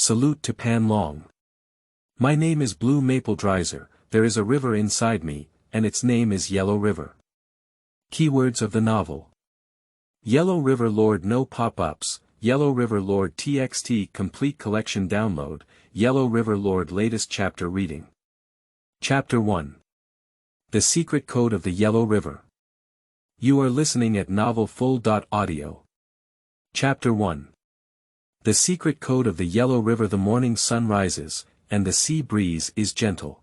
Salute to Pan Long. My name is Blue Maple Dreiser, there is a river inside me, and its name is Yellow River. Keywords of the novel. Yellow River Lord No Pop-Ups, Yellow River Lord TXT Complete Collection Download, Yellow River Lord Latest Chapter Reading. Chapter 1. The Secret Code of the Yellow River. You are listening at novelfull.audio. Chapter 1. The Secret Code of the Yellow River. The morning sun rises, and the sea breeze is gentle.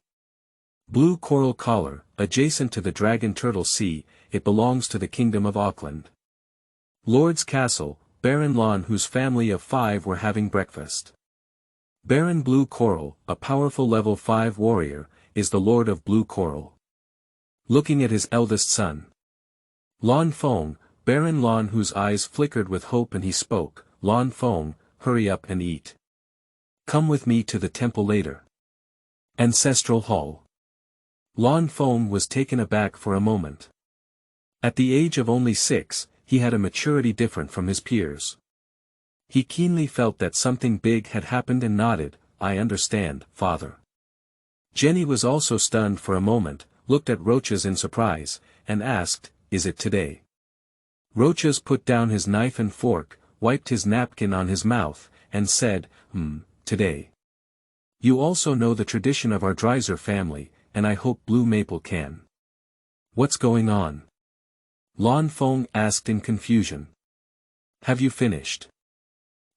Blue Coral Collar, adjacent to the Dragon Turtle Sea, it belongs to the Kingdom of Auckland. Lord's Castle, Baron Lon, whose family of 5 were having breakfast. Baron Blue Coral, a powerful level 5 warrior, is the Lord of Blue Coral. Looking at his eldest son. Lon Fong, Baron Lon, whose eyes flickered with hope, and he spoke, Lon Fong, hurry up and eat. Come with me to the temple later. Ancestral Hall. Lon Fong was taken aback for a moment. At the age of only 6, he had a maturity different from his peers. He keenly felt that something big had happened and nodded, I understand, father. Jenny was also stunned for a moment, looked at Roaches in surprise, and asked, is it today? Roaches put down his knife and fork, wiped his napkin on his mouth, and said, today. You also know the tradition of our Dreiser family, and I hope Blue Maple can. What's going on? Lon Fong asked in confusion. Have you finished?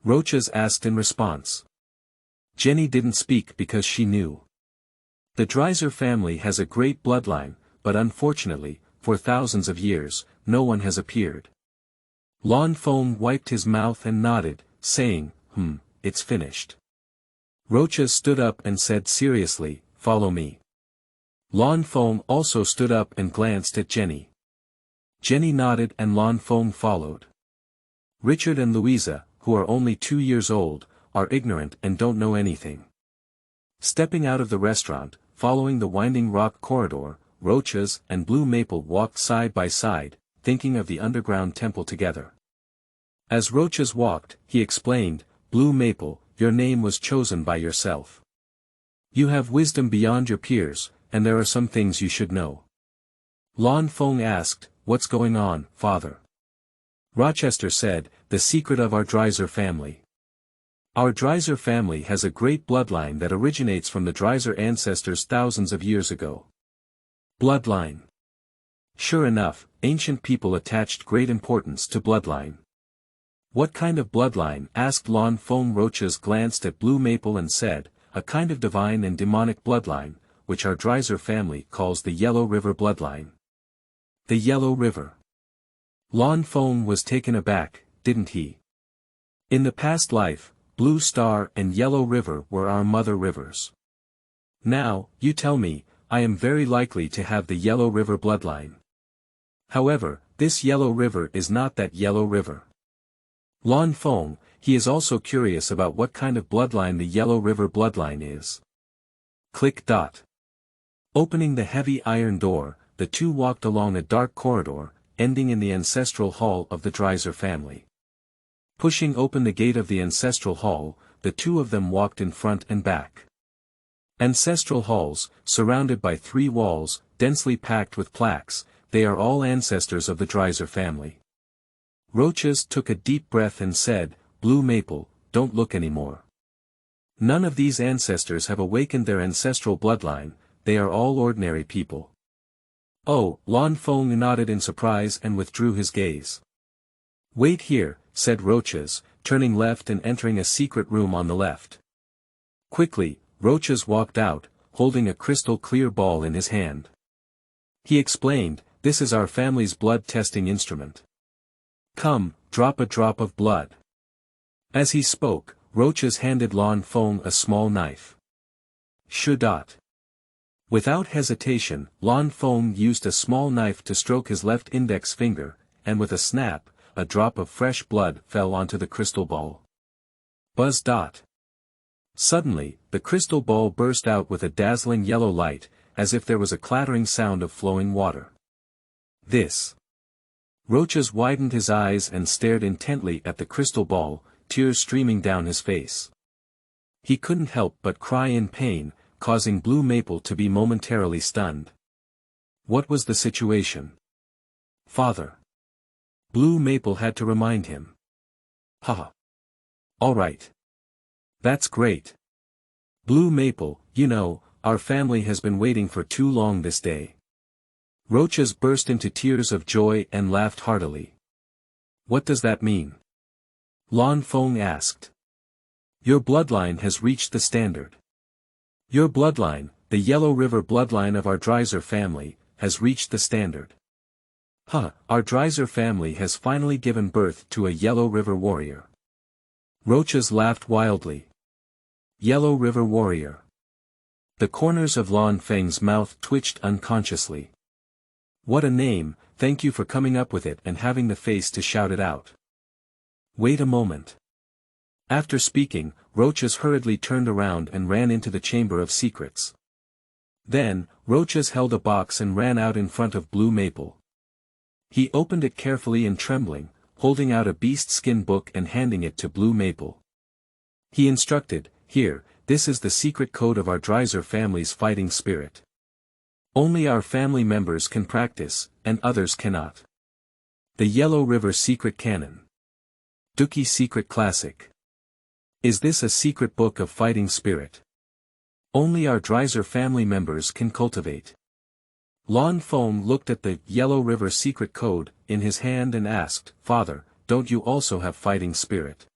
Roaches asked in response. Jenny didn't speak because she knew. The Dreiser family has a great bloodline, but unfortunately, for thousands of years, no one has appeared. Lon Fong wiped his mouth and nodded, saying, it's finished. Roaches stood up and said seriously, follow me. Lon Fong also stood up and glanced at Jenny. Jenny nodded and Lon Fong followed. Richard and Louisa, who are only 2 years old, are ignorant and don't know anything. Stepping out of the restaurant, following the winding rock corridor, Roaches and Blue Maple walked side by side, thinking of the underground temple together. As Roaches walked, he explained, Blue Maple, your name was chosen by yourself. You have wisdom beyond your peers, and there are some things you should know. Lon Fong asked, what's going on, father? Rochester said, the secret of our Dreiser family. Our Dreiser family has a great bloodline that originates from the Dreiser ancestors thousands of years ago. Bloodline. Sure enough, ancient people attached great importance to bloodline. What kind of bloodline? Asked Lon Fong. Roaches glanced at Blue Maple and said, a kind of divine and demonic bloodline, which our Dreiser family calls the Yellow River bloodline. The Yellow River. Lon Fong was taken aback, didn't he? In the past life, Blue Star and Yellow River were our mother rivers. Now, you tell me, I am very likely to have the Yellow River bloodline. However, this Yellow River is not that Yellow River. Lon Fong, he is also curious about what kind of bloodline the Yellow River bloodline is. Click. Opening the heavy iron door, the two walked along a dark corridor, ending in the ancestral hall of the Dreiser family. Pushing open the gate of the ancestral hall, the two of them walked in front and back. Ancestral halls, surrounded by 3 walls, densely packed with plaques, they are all ancestors of the Dreiser family. Roaches took a deep breath and said, Blue Maple, don't look anymore. None of these ancestors have awakened their ancestral bloodline, they are all ordinary people. Oh, Lon Fong nodded in surprise and withdrew his gaze. Wait here, said Roaches, turning left and entering a secret room on the left. Quickly, Roaches walked out, holding a crystal clear ball in his hand. He explained, this is our family's blood testing instrument. Come, drop a drop of blood. As he spoke, Roaches handed Lon Fong a small knife. Without hesitation, Lon Fong used a small knife to stroke his left index finger, and with a snap, a drop of fresh blood fell onto the crystal ball. Buzz. Suddenly, the crystal ball burst out with a dazzling yellow light, as if there was a clattering sound of flowing water. This. Roaches widened his eyes and stared intently at the crystal ball, tears streaming down his face. He couldn't help but cry in pain, causing Blue Maple to be momentarily stunned. What was the situation? Father. Blue Maple had to remind him. Haha. All right. That's great. Blue Maple, you know, our family has been waiting for too long this day. Roaches burst into tears of joy and laughed heartily. What does that mean? Lan Feng asked. Your bloodline has reached the standard. Your bloodline, the Yellow River bloodline of our Dreiser family, has reached the standard. Our Dreiser family has finally given birth to a Yellow River warrior. Roaches laughed wildly. Yellow River warrior. The corners of Lan Feng's mouth twitched unconsciously. What a name, thank you for coming up with it and having the face to shout it out. Wait a moment. After speaking, Roaches hurriedly turned around and ran into the Chamber of Secrets. Then, Roaches held a box and ran out in front of Blue Maple. He opened it carefully and trembling, holding out a beast skin book and handing it to Blue Maple. He instructed, Here, this is the secret code of our Dreiser family's fighting spirit. Only our family members can practice, and others cannot. The Yellow River Secret Canon. Dookie Secret Classic. Is this a secret book of fighting spirit? Only our Dreiser family members can cultivate. Lan Feng looked at the Yellow River Secret Code in his hand and asked, Father, don't you also have fighting spirit?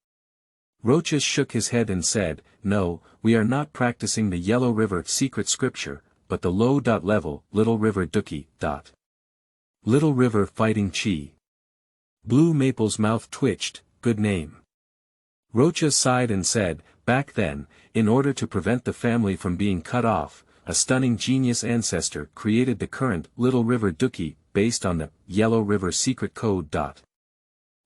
Roaches shook his head and said, No, we are not practicing the Yellow River Secret Scripture, but the low-level, Little River Dookie. Little River Fighting Chi. Blue Maple's mouth twitched, good name. Roaches sighed and said, Back then, in order to prevent the family from being cut off, a stunning genius ancestor created the current Little River Dookie, based on the Yellow River Secret Code.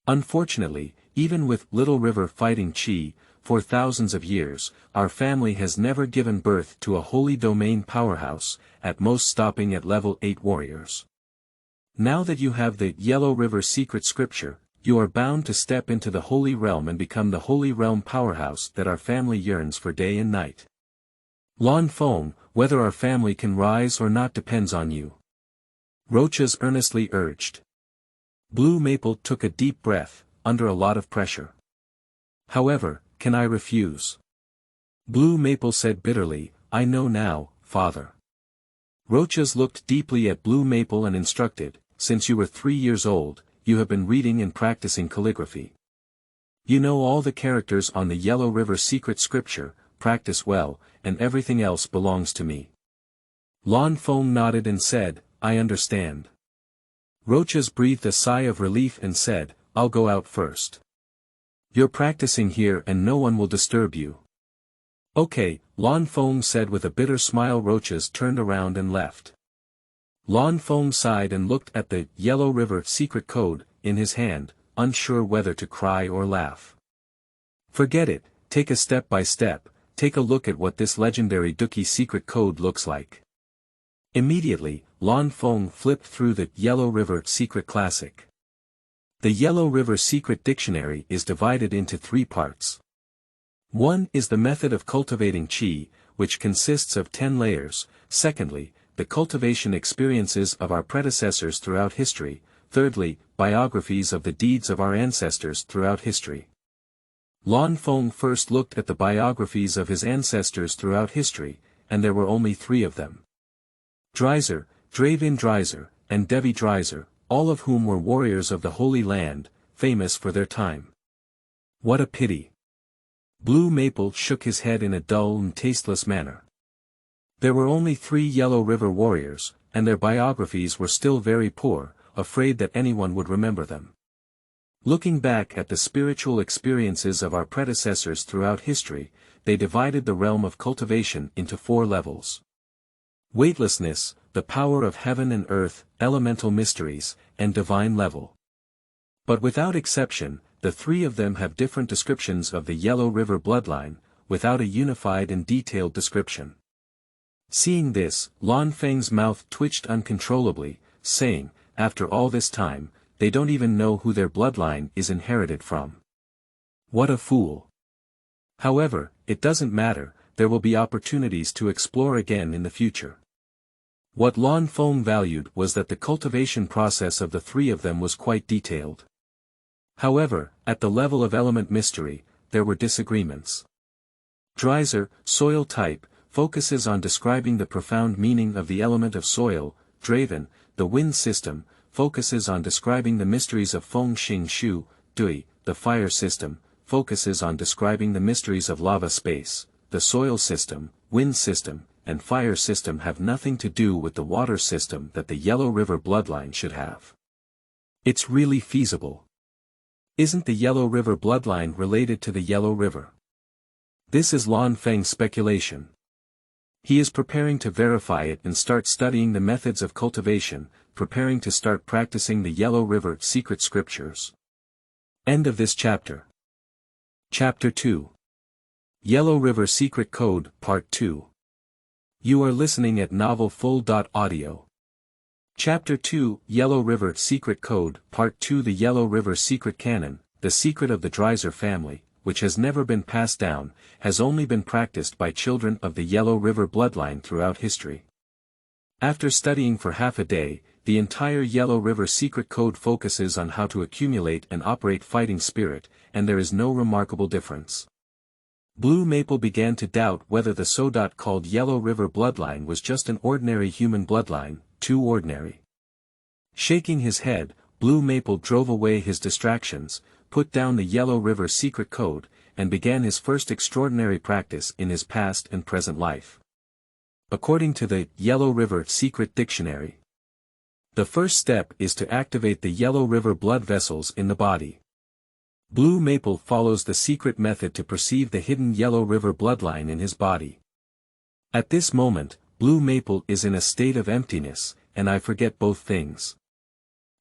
Unfortunately, even with Little River Fighting Chi, for thousands of years, our family has never given birth to a holy domain powerhouse, at most stopping at level 8 warriors. Now that you have the Yellow River Secret Scripture, you are bound to step into the Holy Realm and become the Holy Realm powerhouse that our family yearns for day and night. Lan Feng, whether our family can rise or not depends on you. Roaches earnestly urged. Blue Maple took a deep breath, under a lot of pressure. However, can I refuse? Blue Maple said bitterly, I know now, Father. Roaches looked deeply at Blue Maple and instructed, Since you were 3 years old, you have been reading and practicing calligraphy. You know all the characters on the Yellow River Secret Scripture, practice well, and everything else belongs to me. Lan Feng nodded and said, I understand. Roaches breathed a sigh of relief and said, I'll go out first. You're practicing here and no one will disturb you. Okay, Lan Feng said with a bitter smile. Roaches turned around and left. Lan Feng sighed and looked at the Yellow River Secret Code in his hand, unsure whether to cry or laugh. Forget it, take a step by step, take a look at what this legendary Dookie Secret Code looks like. Immediately, Lan Feng flipped through the Yellow River Secret Classic. The Yellow River Secret Dictionary is divided into 3 parts. 1 is the method of cultivating Qi, which consists of 10 layers, secondly, the cultivation experiences of our predecessors throughout history, thirdly, biographies of the deeds of our ancestors throughout history. Lan Feng first looked at the biographies of his ancestors throughout history, and there were only 3 of them. Dreiser, Dravin Dreiser, and Devi Dreiser, all of whom were warriors of the Holy Land, famous for their time. What a pity. Blue Maple shook his head in a dull and tasteless manner. There were only 3 Yellow River warriors, and their biographies were still very poor, afraid that anyone would remember them. Looking back at the spiritual experiences of our predecessors throughout history, they divided the realm of cultivation into 4 levels. Weightlessness, the power of heaven and earth, elemental mysteries, and divine level. But without exception, the 3 of them have different descriptions of the Yellow River bloodline, without a unified and detailed description. Seeing this, Lan Feng's mouth twitched uncontrollably, saying, after all this time, they don't even know who their bloodline is inherited from. What a fool. However, it doesn't matter, there will be opportunities to explore again in the future. What Lan Feng valued was that the cultivation process of the three of them was quite detailed. However, at the level of element mystery, there were disagreements. Dreiser, soil type, focuses on describing the profound meaning of the element of soil. Draven, the wind system, focuses on describing the mysteries of Feng Xing Shu. Dui, the fire system, focuses on describing the mysteries of lava space. The soil system, wind system, and fire system have nothing to do with the water system that the Yellow River bloodline should have. It's really feasible. Isn't the Yellow River bloodline related to the Yellow River? This is Lan Feng's speculation. He is preparing to verify it and start studying the methods of cultivation, preparing to start practicing the Yellow River secret scriptures. End of this chapter. Chapter 2. Yellow River Secret Code, Part 2. You are listening at novelfull.audio. Chapter 2, Yellow River Secret Code, Part 2. The Yellow River Secret Canon, the secret of the Dreiser family, which has never been passed down, has only been practiced by children of the Yellow River bloodline throughout history. After studying for half a day, the entire Yellow River Secret Code focuses on how to accumulate and operate fighting spirit, and there is no remarkable difference. Blue Maple began to doubt whether the so-called Yellow River bloodline was just an ordinary human bloodline, too ordinary. Shaking his head, Blue Maple drove away his distractions, put down the Yellow River Secret Code, and began his first extraordinary practice in his past and present life. According to the Yellow River Secret Dictionary, the first step is to activate the Yellow River blood vessels in the body. Blue Maple follows the secret method to perceive the hidden Yellow River bloodline in his body. At this moment, Blue Maple is in a state of emptiness, and I forget both things.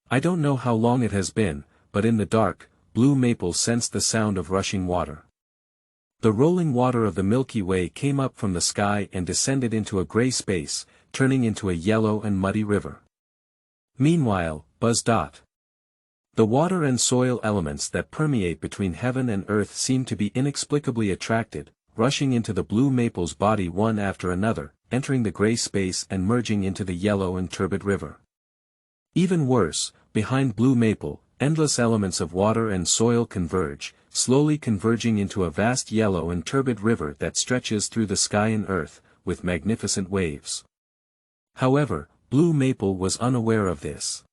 I don't know how long it has been, but in the dark, Blue Maple sensed the sound of rushing water. The rolling water of the Milky Way came up from the sky and descended into a gray space, turning into a yellow and muddy river. Meanwhile, Buzz. The water and soil elements that permeate between heaven and earth seem to be inexplicably attracted, rushing into the Blue Maple's body one after another, entering the gray space and merging into the yellow and turbid river. Even worse, behind Blue Maple, endless elements of water and soil converge, slowly converging into a vast yellow and turbid river that stretches through the sky and earth, with magnificent waves. However, Blue Maple was unaware of this.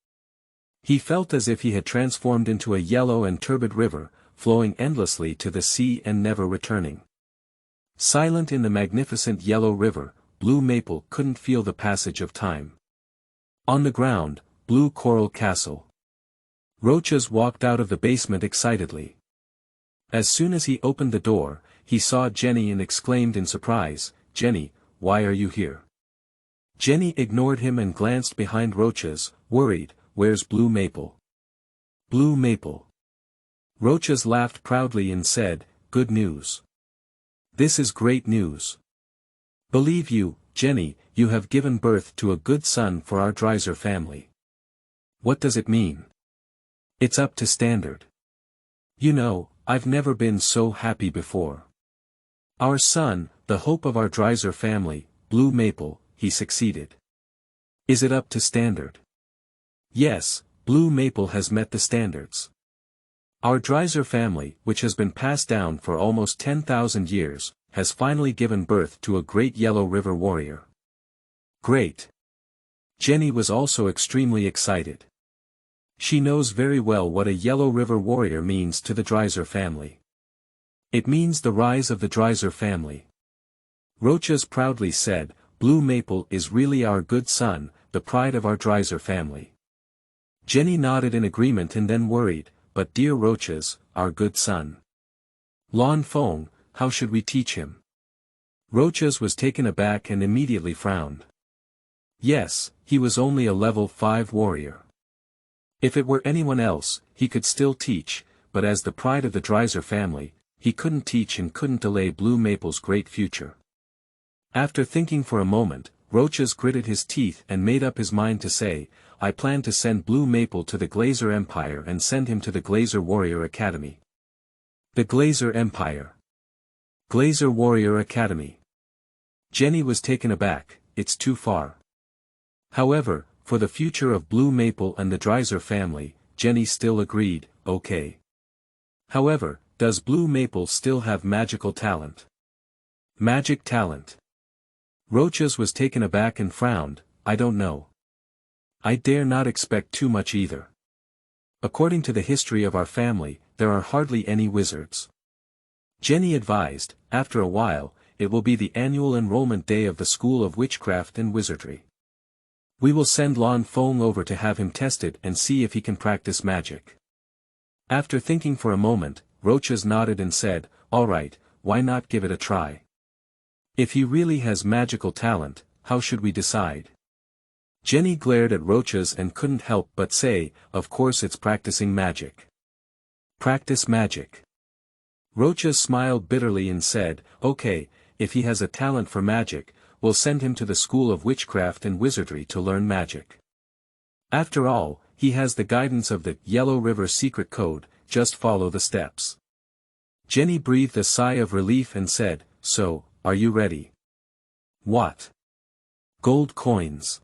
He felt as if he had transformed into a yellow and turbid river, flowing endlessly to the sea and never returning. Silent in the magnificent yellow river, Blue Maple couldn't feel the passage of time. On the ground, Blue Coral Castle. Roaches walked out of the basement excitedly. As soon as he opened the door, he saw Jenny and exclaimed in surprise, "Jenny, why are you here?" Jenny ignored him and glanced behind Roaches, worried. "Where's Blue Maple?" "Blue Maple." Roaches laughed proudly and said, "Good news. This is great news. Believe you, Jenny, you have given birth to a good son for our Dreiser family." "What does it mean?" "It's up to standard. You know, I've never been so happy before. Our son, the hope of our Dreiser family, Blue Maple, he succeeded." "Is it up to standard?" "Yes, Blue Maple has met the standards. Our Dreiser family, which has been passed down for almost 10,000 years, has finally given birth to a great Yellow River warrior." "Great." Jenny was also extremely excited. She knows very well what a Yellow River warrior means to the Dreiser family. It means the rise of the Dreiser family. Roaches proudly said, "Blue Maple is really our good son, the pride of our Dreiser family." Jenny nodded in agreement and then worried, "But dear Roaches, our good son. Lan Feng, how should we teach him?" Roaches was taken aback and immediately frowned. Yes, he was only a level 5 warrior. If it were anyone else, he could still teach, but as the pride of the Dreiser family, he couldn't teach and couldn't delay Blue Maple's great future. After thinking for a moment, Roaches gritted his teeth and made up his mind to say, "I plan to send Blue Maple to the Glazer Empire and send him to the Glazer Warrior Academy." The Glazer Empire. Glazer Warrior Academy. Jenny was taken aback, it's too far. However, for the future of Blue Maple and the Dreiser family, Jenny still agreed, okay. However, does Blue Maple still have magical talent? Magic talent. Roaches was taken aback and frowned, I don't know. I dare not expect too much either. According to the history of our family, there are hardly any wizards. Jenny advised, after a while, it will be the annual enrollment day of the School of Witchcraft and Wizardry. We will send Lan Feng over to have him tested and see if he can practice magic. After thinking for a moment, Roaches nodded and said, all right, why not give it a try? If he really has magical talent, how should we decide? Jenny glared at Roaches and couldn't help but say, of course it's practicing magic. Practice magic. Roaches smiled bitterly and said, okay, if he has a talent for magic, we'll send him to the School of Witchcraft and Wizardry to learn magic. After all, he has the guidance of the Yellow River Secret Code, just follow the steps. Jenny breathed a sigh of relief and said, so, are you ready? What? Gold coins.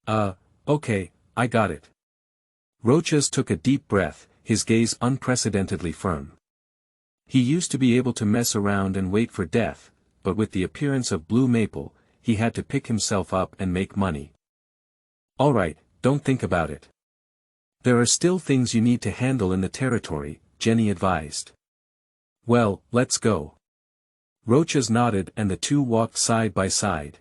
Okay, I got it. Roaches took a deep breath, his gaze unprecedentedly firm. He used to be able to mess around and wait for death, but with the appearance of Blue Maple, he had to pick himself up and make money. All right, don't think about it. There are still things you need to handle in the territory, Jenny advised. Well, let's go. Roaches nodded and the two walked side by side.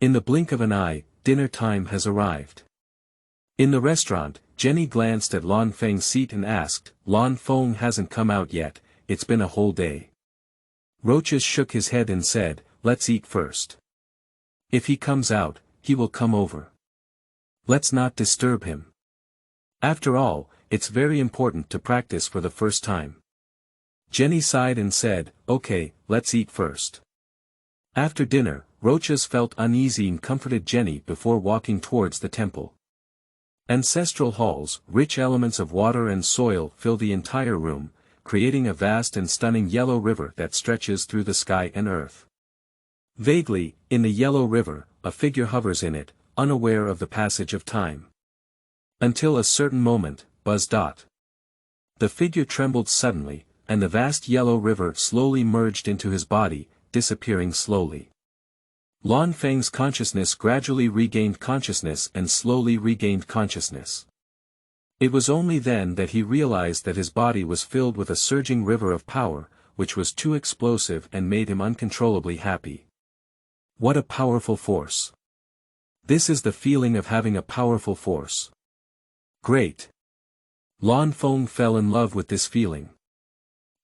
In the blink of an eye, dinner time has arrived. In the restaurant, Jenny glanced at Lan Feng's seat and asked, Lan Feng hasn't come out yet, it's been a whole day. Roaches shook his head and said, let's eat first. If he comes out, he will come over. Let's not disturb him. After all, it's very important to practice for the first time. Jenny sighed and said, okay, let's eat first. After dinner, Roaches felt uneasy and comforted Jenny before walking towards the temple. Ancestral halls, rich elements of water and soil fill the entire room, creating a vast and stunning yellow river that stretches through the sky and earth. Vaguely, in the yellow river, a figure hovers in it, unaware of the passage of time. Until a certain moment, buzz. The figure trembled suddenly, and the vast yellow river slowly merged into his body, disappearing slowly. Lan Feng's consciousness gradually regained consciousness and slowly regained consciousness. It was only then that he realized that his body was filled with a surging river of power, which was too explosive and made him uncontrollably happy. What a powerful force! This is the feeling of having a powerful force. Great! Lan Feng fell in love with this feeling.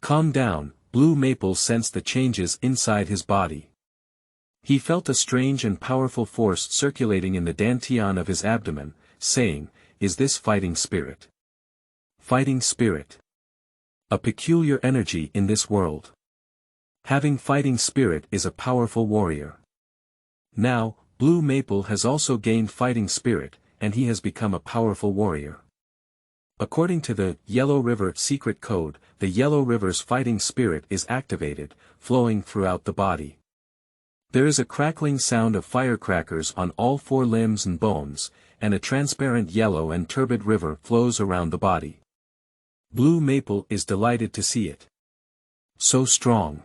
Calm down, Blue Maple sensed the changes inside his body. He felt a strange and powerful force circulating in the dantian of his abdomen, saying, is this fighting spirit? Fighting spirit. A peculiar energy in this world. Having fighting spirit is a powerful warrior. Now, Blue Maple has also gained fighting spirit, and he has become a powerful warrior. According to the Yellow River Secret Code, the Yellow River's fighting spirit is activated, flowing throughout the body. There is a crackling sound of firecrackers on all four limbs and bones, and a transparent yellow and turbid river flows around the body. Blue Maple is delighted to see it. So strong.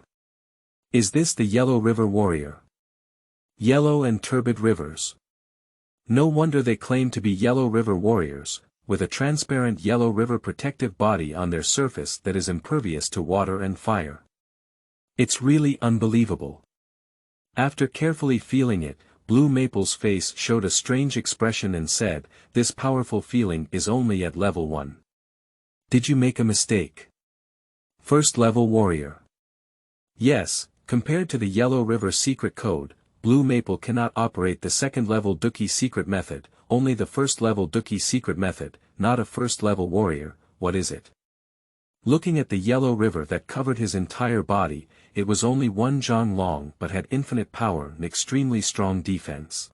Is this the Yellow River warrior? Yellow and turbid rivers. No wonder they claim to be Yellow River warriors, with a transparent yellow river protective body on their surface that is impervious to water and fire. It's really unbelievable. After carefully feeling it, Blue Maple's face showed a strange expression and said, this powerful feeling is only at level 1. Did you make a mistake? First level warrior. Yes, compared to the Yellow River Secret Code, Blue Maple cannot operate the second level Dookie secret method, only the first level Dookie secret method, not a first level warrior. What is it? Looking at the yellow river that covered his entire body, it was only 1 zhang long but had infinite power and extremely strong defense.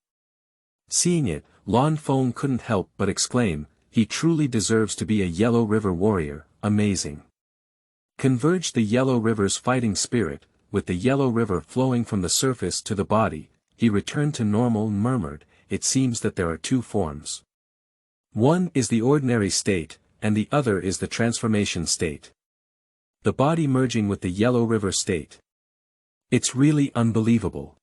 Seeing it, Lan Feng couldn't help but exclaim, he truly deserves to be a Yellow River warrior, amazing. Converged the Yellow River's fighting spirit, with the yellow river flowing from the surface to the body, he returned to normal and murmured, "It seems that there are two forms. One is the ordinary state, and the other is the transformation state. The body merging with the yellow river state. It's really unbelievable."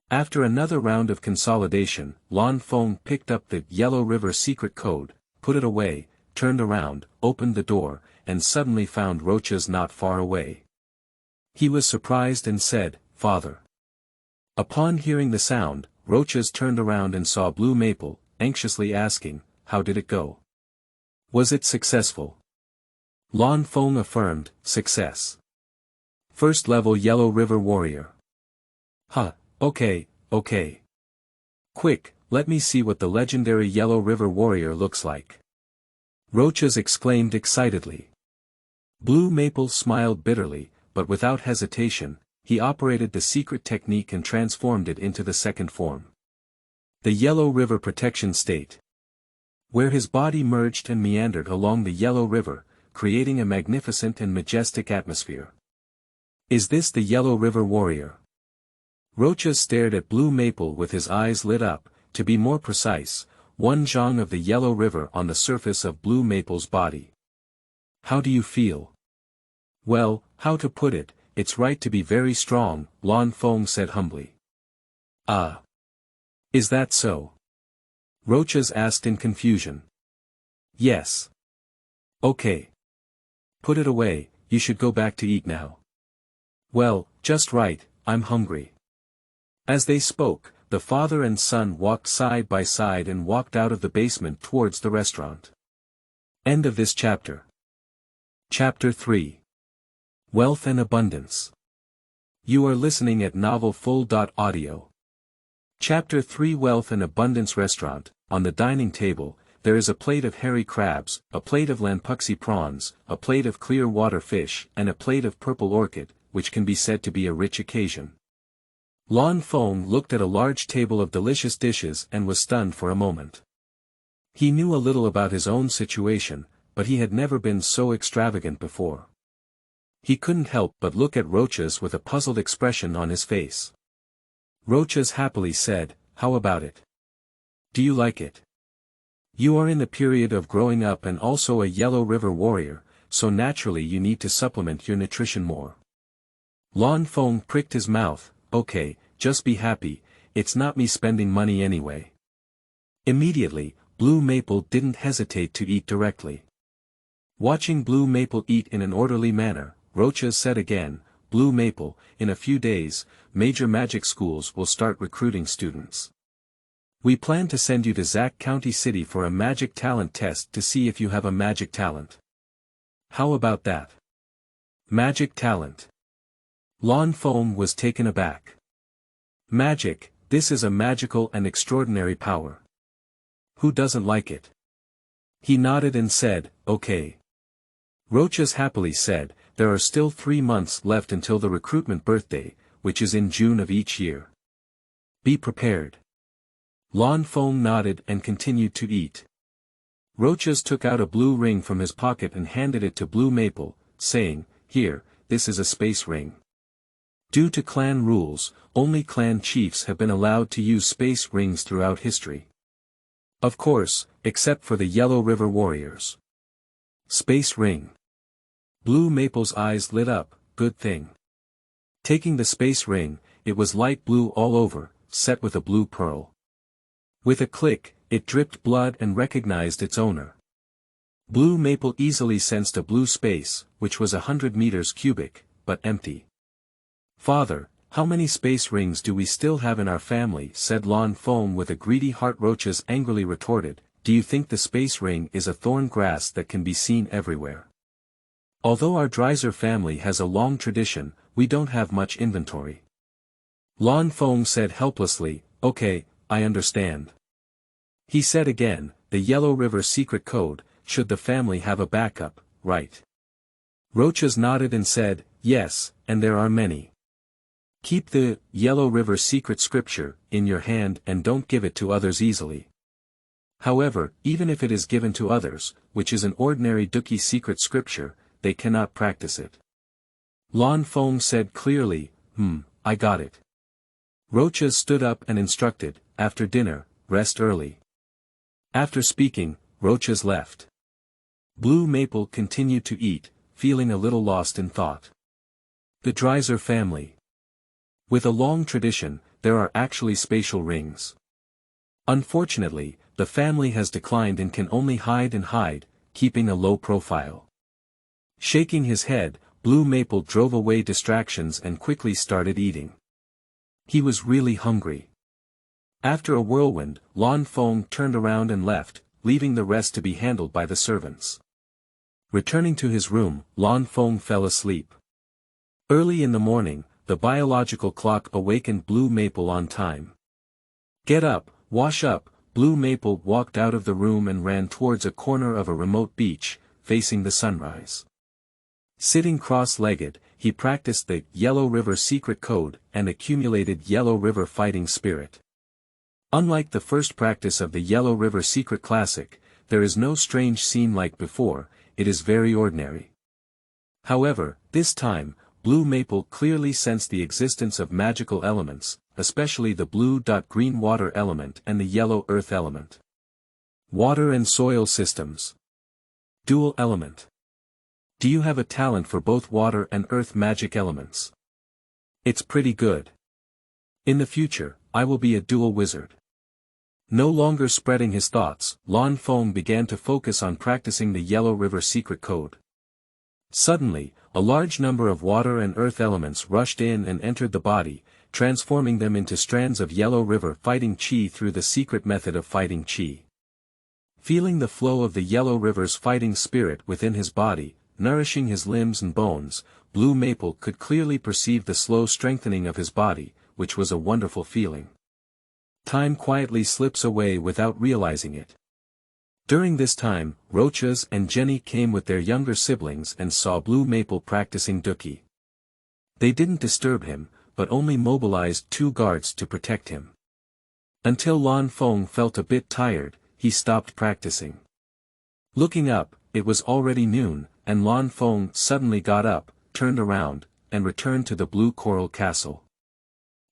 After another round of consolidation, Lan Feng picked up the yellow river secret code, put it away, turned around, opened the door, and suddenly found roaches not far away. He was surprised and said, "Father." Upon hearing the sound, roaches turned around and saw Blue Maple, anxiously asking, "How did it go? Was it successful?" Lan Feng affirmed, "Success. First level Yellow River Warrior." "Huh, okay. Quick, let me see what the legendary Yellow River Warrior looks like." Roaches exclaimed excitedly. Blue Maple smiled bitterly, but without hesitation, he operated the secret technique and transformed it into the second form. The Yellow River Protection State. Where his body merged and meandered along the Yellow River, creating a magnificent and majestic atmosphere. "Is this the Yellow River Warrior?" Roaches stared at Blue Maple with his eyes lit up, to be more precise, one zhang of the Yellow River on the surface of Blue Maple's body. "How do you feel?" "Well, how to put it, it's right to be very strong," Lan Feng said humbly. "Ah. Is that so?" Roaches asked in confusion. "Yes." "Okay. Put it away, you should go back to eat now." "Well, just right, I'm hungry." As they spoke, the father and son walked side by side and walked out of the basement towards the restaurant. End of this chapter. Chapter 3. Wealth and Abundance. You are listening at novelfull.audio. Chapter 3. Wealth and Abundance. Restaurant. On the dining table, there is a plate of hairy crabs, a plate of lampuxi prawns, a plate of clear water fish, and a plate of purple orchid, which can be said to be a rich occasion. Lan Feng looked at a large table of delicious dishes and was stunned for a moment. He knew a little about his own situation, but he had never been so extravagant before. He couldn't help but look at Roaches with a puzzled expression on his face. Roaches happily said, "How about it? Do you like it? You are in the period of growing up and also a Yellow River Warrior, so naturally you need to supplement your nutrition more." Lan Feng pricked his mouth, "Okay, just be happy, it's not me spending money anyway." Immediately, Blue Maple didn't hesitate to eat directly. Watching Blue Maple eat in an orderly manner, Roaches said again, "Blue Maple, in a few days, major magic schools will start recruiting students. We plan to send you to Zack County City for a magic talent test to see if you have a magic talent. How about that?" Magic talent. Lan Feng was taken aback. Magic, this is a magical and extraordinary power. Who doesn't like it? He nodded and said, "Okay." Roaches happily said, "There are still 3 months left until the recruitment birthday, which is in June of each year. Be prepared." Lan Feng nodded and continued to eat. Roaches took out a blue ring from his pocket and handed it to Blue Maple, saying, "Here, this is a space ring. Due to clan rules, only clan chiefs have been allowed to use space rings throughout history. Of course, except for the Yellow River Warriors." Space ring. Blue Maple's eyes lit up, "Good thing." Taking the space ring, it was light blue all over, set with a blue pearl. With a click, it dripped blood and recognized its owner. Blue Maple easily sensed a blue space, which was 100 meters cubic, but empty. "Father, how many space rings do we still have in our family?" said Lan Feng with a greedy heart. Roaches angrily retorted, "Do you think the space ring is a thorn grass that can be seen everywhere? Although our Dreiser family has a long tradition, we don't have much inventory." Lan Feng said helplessly, "Okay, I understand." He said again, "The Yellow River secret code, should the family have a backup, right?" Roaches nodded and said, "Yes, and there are many. Keep the Yellow River secret scripture in your hand and don't give it to others easily. However, even if it is given to others, which is an ordinary Dookie secret scripture, they cannot practice it. Lan Feng said clearly, I got it. Roaches stood up and instructed, after dinner, rest early. After speaking, Roaches left. Blue Maple continued to eat, feeling a little lost in thought. The Dreiser family. With a long tradition, there are actually spatial rings. Unfortunately, the family has declined and can only hide and hide, keeping a low profile. Shaking his head, Blue Maple drove away distractions and quickly started eating. He was really hungry. After a whirlwind, Lan Feng turned around and left, leaving the rest to be handled by the servants. Returning to his room, Lan Feng fell asleep. Early in the morning, the biological clock awakened Blue Maple on time. Get up, wash up. Blue Maple walked out of the room and ran towards a corner of a remote beach, facing the sunrise. Sitting cross-legged, he practiced the Yellow River secret code and accumulated Yellow River fighting spirit. Unlike the first practice of the Yellow River secret classic, there is no strange scene like before, it is very ordinary. However, this time, Blue Maple clearly sensed the existence of magical elements, especially the blue-green water element and the yellow earth element. Water and soil systems. Dual element. Do you have a talent for both water and earth magic elements? It's pretty good. In the future, I will be a dual wizard. No longer spreading his thoughts, Lan Feng began to focus on practicing the Yellow River secret code. Suddenly, a large number of water and earth elements rushed in and entered the body, transforming them into strands of Yellow River fighting chi through the secret method of fighting chi. Feeling the flow of the Yellow River's fighting spirit within his body, nourishing his limbs and bones, Blue Maple could clearly perceive the slow strengthening of his body, which was a wonderful feeling. Time quietly slips away without realizing it. During this time, Roaches and Jenny came with their younger siblings and saw Blue Maple practicing Dookie. They didn't disturb him, but only mobilized 2 guards to protect him. Until Lan Feng felt a bit tired, he stopped practicing. Looking up, it was already noon, and Lan Feng suddenly got up, turned around, and returned to the Blue Coral Castle.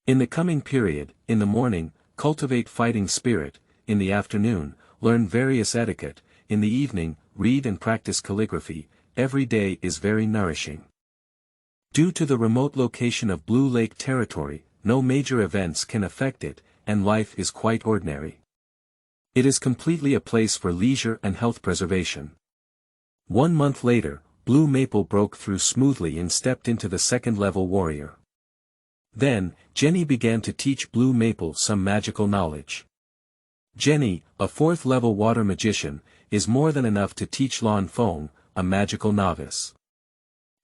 In the coming period, in the morning, cultivate fighting spirit, in the afternoon, learn various etiquette, in the evening, read and practice calligraphy. Every day is very nourishing. Due to the remote location of Blue Lake territory, no major events can affect it, and life is quite ordinary. It is completely a place for leisure and health preservation. 1 month later, Blue Maple broke through smoothly and stepped into the 2nd-level warrior. Then, Jenny began to teach Blue Maple some magical knowledge. Jenny, a 4th-level water magician, is more than enough to teach Lan Feng, a magical novice.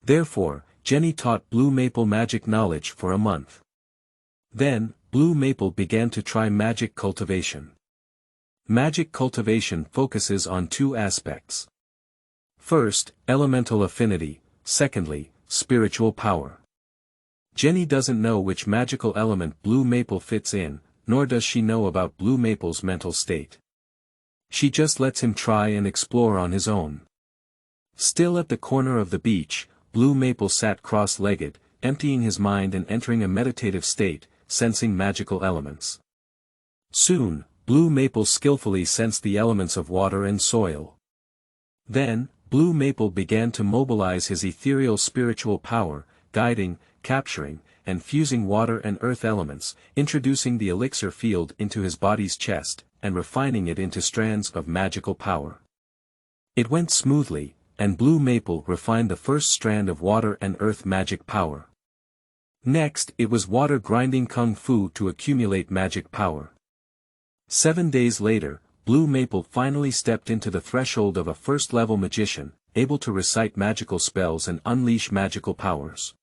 Therefore, Jenny taught Blue Maple magic knowledge for a month. Then, Blue Maple began to try magic cultivation. Magic cultivation focuses on 2 aspects. First, elemental affinity, secondly, spiritual power. Jenny doesn't know which magical element Blue Maple fits in, nor does she know about Blue Maple's mental state. She just lets him try and explore on his own. Still at the corner of the beach, Blue Maple sat cross-legged, emptying his mind and entering a meditative state, sensing magical elements. Soon, Blue Maple skillfully sensed the elements of water and soil. Then, Blue Maple began to mobilize his ethereal spiritual power, guiding, capturing, and fusing water and earth elements, introducing the elixir field into his body's chest, and refining it into strands of magical power. It went smoothly, and Blue Maple refined the first strand of water and earth magic power. Next, it was water grinding kung fu to accumulate magic power. 7 days later, Blue Maple finally stepped into the threshold of a 1st-level magician, able to recite magical spells and unleash magical powers.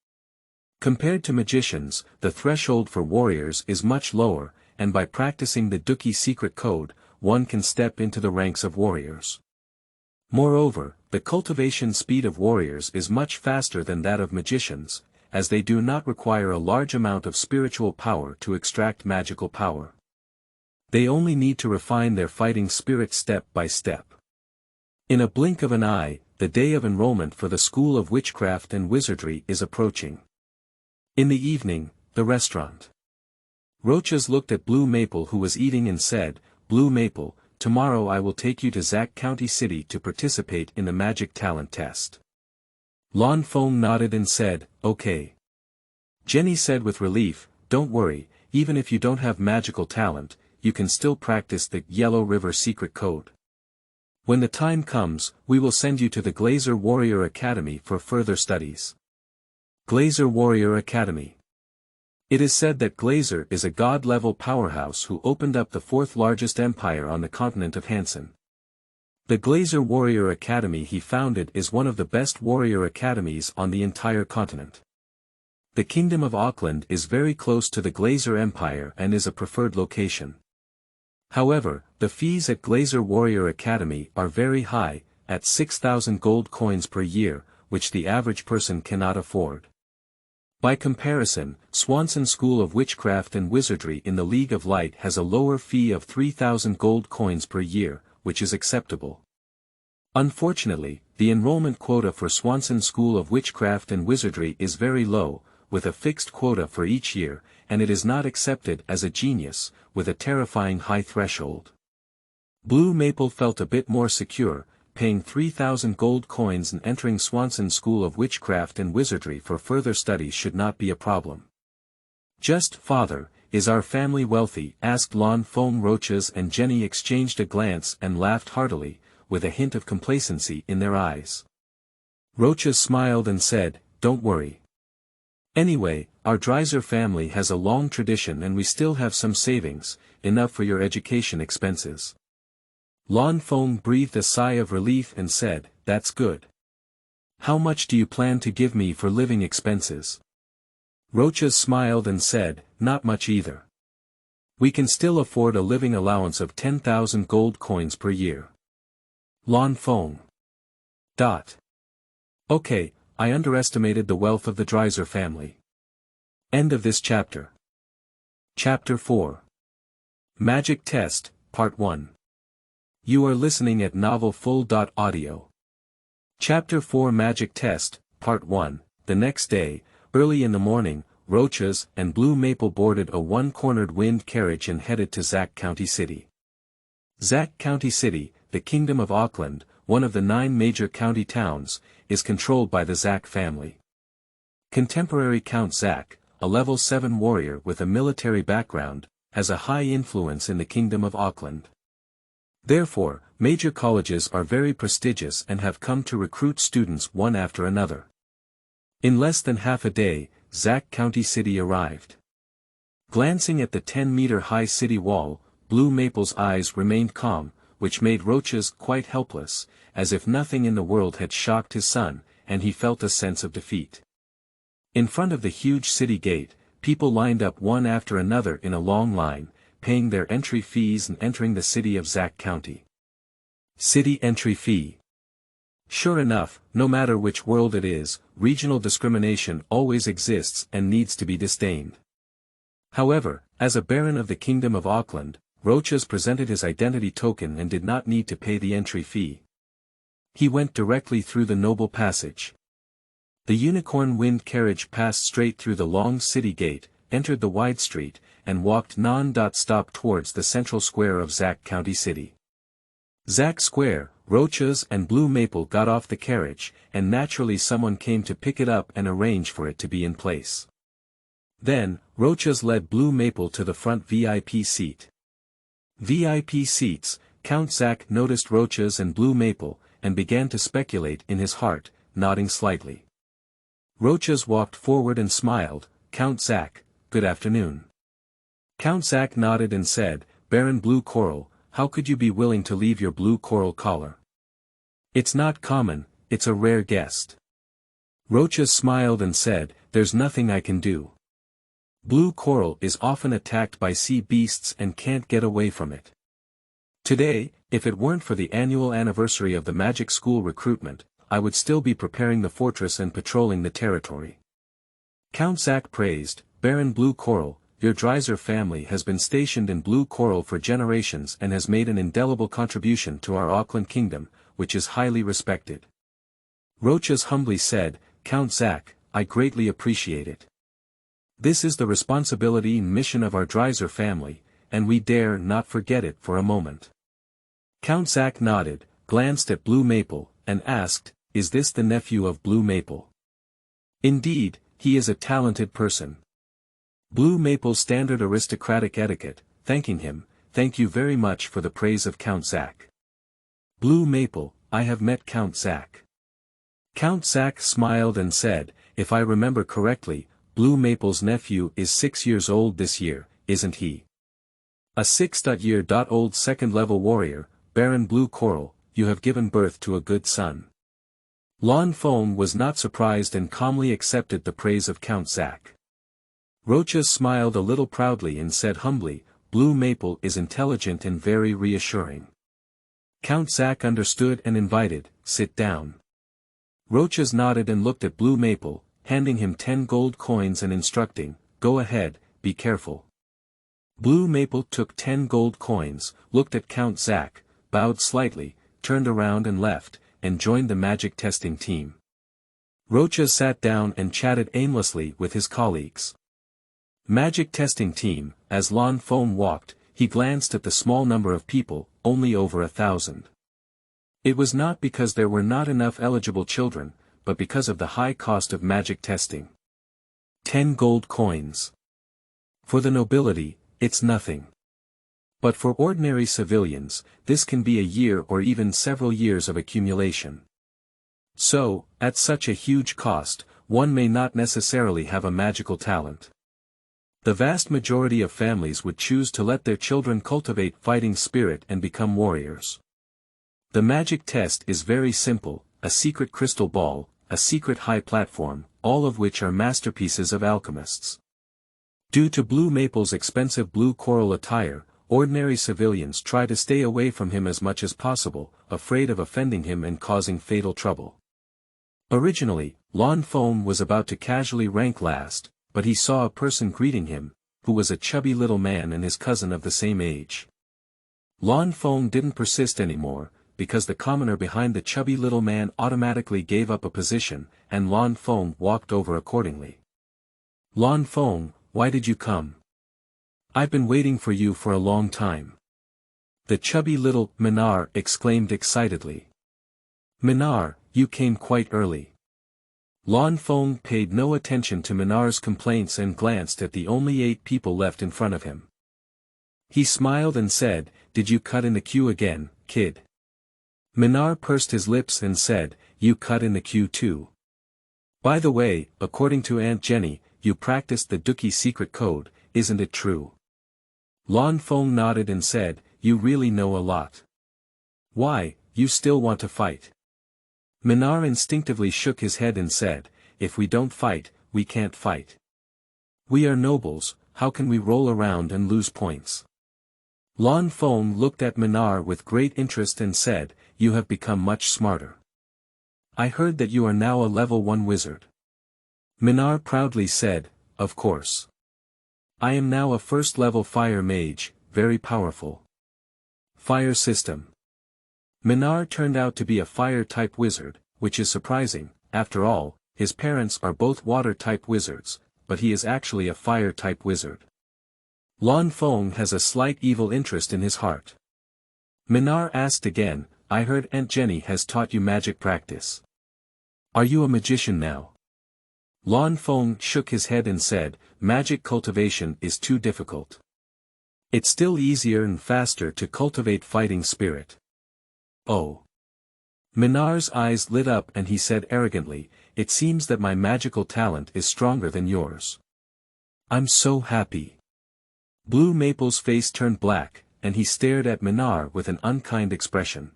Compared to magicians, the threshold for warriors is much lower, and by practicing the Dookie secret code, one can step into the ranks of warriors. Moreover, the cultivation speed of warriors is much faster than that of magicians, as they do not require a large amount of spiritual power to extract magical power. They only need to refine their fighting spirit step by step. In a blink of an eye, the day of enrollment for the School of Witchcraft and Wizardry is approaching. In the evening, the restaurant. Roaches looked at Blue Maple, who was eating, and said, "Blue Maple, tomorrow I will take you to Zack County City to participate in the magic talent test." Lon Fong nodded and said, "Okay." Jenny said with relief, "Don't worry, even if you don't have magical talent, you can still practice the Yellow River secret code. When the time comes, we will send you to the Glazer Warrior Academy for further studies." Glazer Warrior Academy. It is said that Glazer is a god-level powerhouse who opened up the fourth largest empire on the continent of Hansen. The Glazer Warrior Academy he founded is one of the best warrior academies on the entire continent. The Kingdom of Auckland is very close to the Glazer Empire and is a preferred location. However, the fees at Glazer Warrior Academy are very high, at 6,000 gold coins per year, which the average person cannot afford. By comparison, Swanson School of Witchcraft and Wizardry in the League of Light has a lower fee of 3,000 gold coins per year, which is acceptable. Unfortunately, the enrollment quota for Swanson School of Witchcraft and Wizardry is very low, with a fixed quota for each year, and it is not accepted as a genius, with a terrifying high threshold. Blue Maple felt a bit more secure, paying 3,000 gold coins and entering Swanson School of Witchcraft and Wizardry for further studies should not be a problem. "Just, Father, is our family wealthy?" asked Lon Fong. Roaches and Jenny exchanged a glance and laughed heartily, with a hint of complacency in their eyes. Roaches smiled and said, "Don't worry. Anyway, our Dreiser family has a long tradition and we still have some savings, enough for your education expenses." Lon Fong breathed a sigh of relief and said, "That's good. How much do you plan to give me for living expenses?" Roaches smiled and said, "Not much either. We can still afford a living allowance of 10,000 gold coins per year." Lon Fong. Okay, I underestimated the wealth of the Dreiser family. End of this chapter. Chapter 4. Magic Test, Part 1. You are listening at novelfull.audio. Chapter 4 Magic Test, Part 1. The next day, early in the morning, Roaches and Blue Maple boarded a one-cornered wind carriage and headed to Zack County City. Zack County City, the Kingdom of Auckland, one of the 9 major county towns, is controlled by the Zack family. Contemporary Count Zack, a level 7 warrior with a military background, has a high influence in the Kingdom of Auckland. Therefore, major colleges are very prestigious and have come to recruit students one after another. In less than half a day, Zack County City arrived. Glancing at the 10-meter-high city wall, Blue Maple's eyes remained calm, which made Roaches quite helpless, as if nothing in the world had shocked his son, and he felt a sense of defeat. In front of the huge city gate, people lined up one after another in a long line, paying their entry fees and entering the city of Zack County. City entry fee. Sure enough, no matter which world it is, regional discrimination always exists and needs to be disdained. However, as a Baron of the Kingdom of Auckland, Roaches presented his identity token and did not need to pay the entry fee. He went directly through the noble passage. The unicorn wind carriage passed straight through the long city gate, entered the wide street, and walked non-stop towards the central square of Zack County City. Zack Square, Roaches and Blue Maple got off the carriage, and naturally someone came to pick it up and arrange for it to be in place. Then, Roaches led Blue Maple to the front VIP seat. VIP seats, Count Zack noticed Roaches and Blue Maple, and began to speculate in his heart, nodding slightly. Roaches walked forward and smiled, "Count Zack, good afternoon." Count Zack nodded and said, "Baron Blue Coral, how could you be willing to leave your blue coral collar? It's not common, it's a rare guest." Roaches smiled and said, "There's nothing I can do. Blue coral is often attacked by sea beasts and can't get away from it. Today, if it weren't for the annual anniversary of the magic school recruitment, I would still be preparing the fortress and patrolling the territory." Count Zack praised, "Baron Blue Coral, your Dreiser family has been stationed in Blue Coral for generations and has made an indelible contribution to our Auckland Kingdom, which is highly respected. Roches humbly said, "Count Zack, I greatly appreciate it. This is the responsibility and mission of our Dreiser family, and we dare not forget it for a moment." Count Zack nodded, glanced at Blue Maple, and asked, "Is this the nephew of Blue Maple?" "Indeed, he is a talented person." Blue Maple's standard aristocratic etiquette, thanking him, "Thank you very much for the praise of Count Zack." Blue Maple, "I have met Count Zack." Count Zack smiled and said, "If I remember correctly, Blue Maple's nephew is 6 years old this year, isn't he? A 6-year-old second-level warrior, Baron Blue Coral, you have given birth to a good son." Lan Feng was not surprised and calmly accepted the praise of Count Zack. Roches smiled a little proudly and said humbly, "Blue Maple is intelligent and very reassuring." Count Zack understood and invited, "Sit down." Roches nodded and looked at Blue Maple, handing him 10 gold coins and instructing, "Go ahead, be careful." Blue Maple took 10 gold coins, looked at Count Zack, bowed slightly, turned around and left, and joined the magic testing team. Roches sat down and chatted aimlessly with his colleagues. Magic testing team, as Lan Feng walked, he glanced at the small number of people, only over 1,000. It was not because there were not enough eligible children, but because of the high cost of magic testing. 10 gold coins. For the nobility, it's nothing. But for ordinary civilians, this can be a year or even several years of accumulation. So, at such a huge cost, one may not necessarily have a magical talent. The vast majority of families would choose to let their children cultivate fighting spirit and become warriors. The magic test is very simple, a secret crystal ball, a secret high platform, all of which are masterpieces of alchemists. Due to Blue Maple's expensive blue coral attire, ordinary civilians try to stay away from him as much as possible, afraid of offending him and causing fatal trouble. Originally, Lan Feng was about to casually rank last, but he saw a person greeting him, who was a chubby little man and his cousin of the same age. Lan Feng didn't persist anymore, because the commoner behind the chubby little man automatically gave up a position, and Lan Feng walked over accordingly. "Lan Feng, why did you come? I've been waiting for you for a long time." The chubby little Minar exclaimed excitedly. "Minar, you came quite early." Lan Feng paid no attention to Minar's complaints and glanced at the only 8 people left in front of him. He smiled and said, "Did you cut in the queue again, kid?" Minar pursed his lips and said, "You cut in the queue too. By the way, according to Aunt Jenny, you practiced the Dookie secret code, isn't it true?" Lan Feng nodded and said, "You really know a lot. Why, you still want to fight?" Minar instinctively shook his head and said, "If we don't fight, we can't fight. We are nobles, how can we roll around and lose points?" Lan Feng looked at Minar with great interest and said, "You have become much smarter. I heard that you are now a level 1 wizard." Minar proudly said, "Of course. I am now a first-level fire mage, very powerful. Fire system." Minar turned out to be a fire-type wizard, which is surprising, after all, his parents are both water-type wizards, but he is actually a fire-type wizard. Lan Feng has a slight evil interest in his heart. Minar asked again, "I heard Aunt Jenny has taught you magic practice. Are you a magician now?" Lan Feng shook his head and said, "Magic cultivation is too difficult. It's still easier and faster to cultivate fighting spirit." "Oh." Minar's eyes lit up and he said arrogantly, "It seems that my magical talent is stronger than yours. I'm so happy." Blue Maple's face turned black, and he stared at Minar with an unkind expression.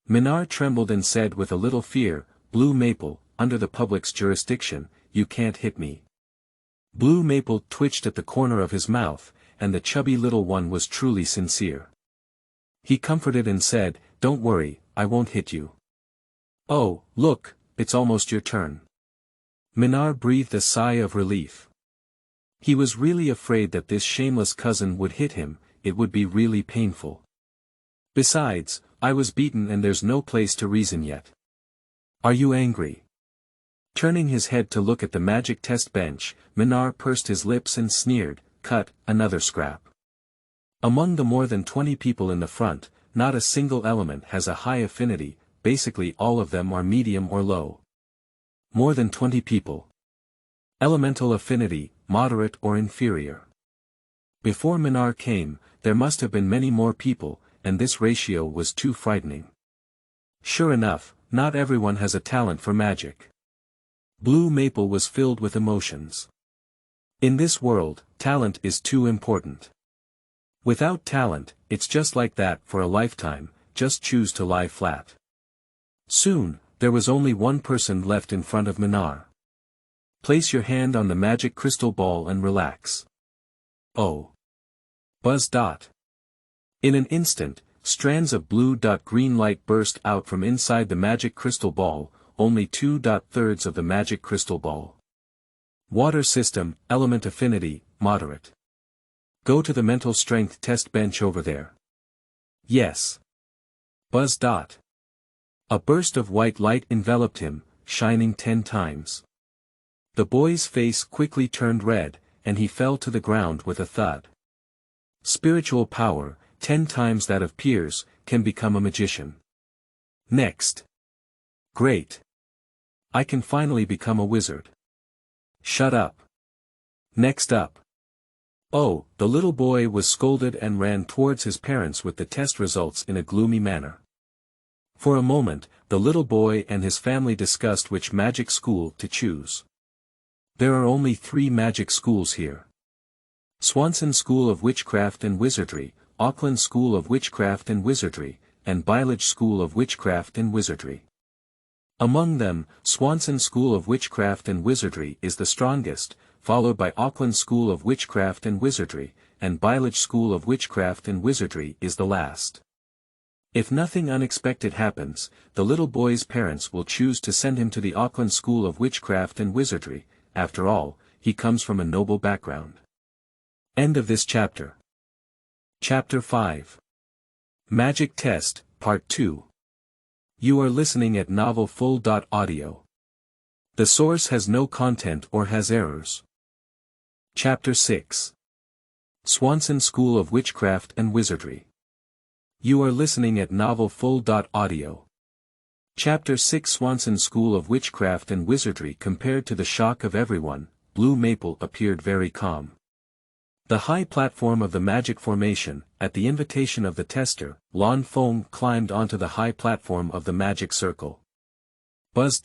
Minar trembled and said with a little fear, "Blue Maple, under the public's jurisdiction, you can't hit me." Blue Maple twitched at the corner of his mouth, and the chubby little one was truly sincere. He comforted and said, "Don't worry, I won't hit you." "Oh, look, it's almost your turn." Minar breathed a sigh of relief. He was really afraid that this shameless cousin would hit him, it would be really painful. Besides, I was beaten and there's no place to reason yet. Are you angry? Turning his head to look at the magic test bench, Minar pursed his lips and sneered, cut, another scrap. Among the more than 20 people in the front, not a single element has a high affinity, basically all of them are medium or low. More than 20 people. Elemental affinity, moderate or inferior. Before Minar came, there must have been many more people, and this ratio was too frightening. Sure enough, not everyone has a talent for magic. Blue Maple was filled with emotions. In this world, talent is too important. Without talent, it's just like that for a lifetime, just choose to lie flat. Soon, there was only one person left in front of Minar. Place your hand on the magic crystal ball and relax. Oh. Buzz. In an instant, strands of blue-green light burst out from inside the magic crystal ball, only 2/3 of the magic crystal ball. Water system, element affinity, moderate. Go to the mental strength test bench over there. Yes. Buzz. A burst of white light enveloped him, shining 10 times. The boy's face quickly turned red, and he fell to the ground with a thud. Spiritual power, 10 times that of peers, can become a magician. Next. Great. I can finally become a wizard. Shut up. Next up. Oh, the little boy was scolded and ran towards his parents with the test results in a gloomy manner. For a moment, the little boy and his family discussed which magic school to choose. There are only 3 magic schools here. Swanson School of Witchcraft and Wizardry, Auckland School of Witchcraft and Wizardry, and Bilage School of Witchcraft and Wizardry. Among them, Swanson School of Witchcraft and Wizardry is the strongest, followed by Auckland School of Witchcraft and Wizardry, and Bilage School of Witchcraft and Wizardry is the last. If nothing unexpected happens, the little boy's parents will choose to send him to the Auckland School of Witchcraft and Wizardry. After all, he comes from a noble background. End of this chapter. Chapter 5. Magic Test, Part 2. You are listening at novelfull.audio. The source has no content or has errors. Chapter 6. Swanson School of Witchcraft and Wizardry. You are listening at novelfull.audio. Chapter 6 Swanson School of Witchcraft and Wizardry. Compared to the shock of everyone, Blue Maple appeared very calm. The high platform of the magic formation, at the invitation of the tester, Lan Feng climbed onto the high platform of the magic circle. Buzz.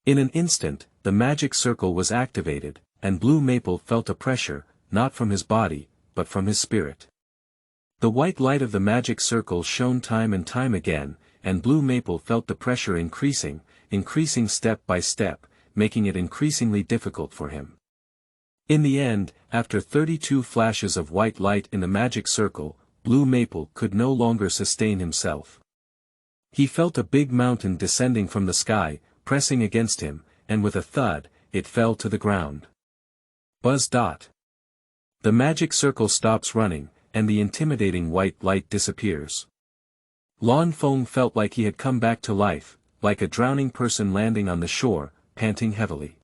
In an instant, the magic circle was activated, and Blue Maple felt a pressure, not from his body, but from his spirit. The white light of the magic circle shone time and time again, and Blue Maple felt the pressure increasing step by step, making it increasingly difficult for him. In the end, after 32 flashes of white light in the magic circle, Blue Maple could no longer sustain himself. He felt a big mountain descending from the sky, pressing against him, and with a thud, it fell to the ground. Buzz. The magic circle stops running, and the intimidating white light disappears. Lan Feng felt like he had come back to life, like a drowning person landing on the shore, panting heavily.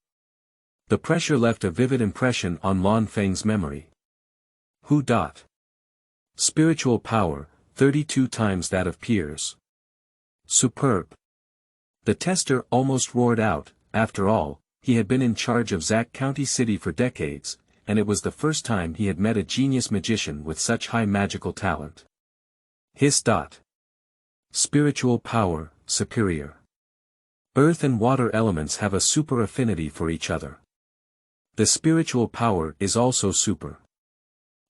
The pressure left a vivid impression on Lan Feng's memory. Who? Spiritual power, 32 times that of peers. Superb. The tester almost roared out. After all, he had been in charge of Zack County City for decades, and it was the first time he had met a genius magician with such high magical talent. Hiss. Spiritual power, superior. Earth and water elements have a super affinity for each other. The spiritual power is also super.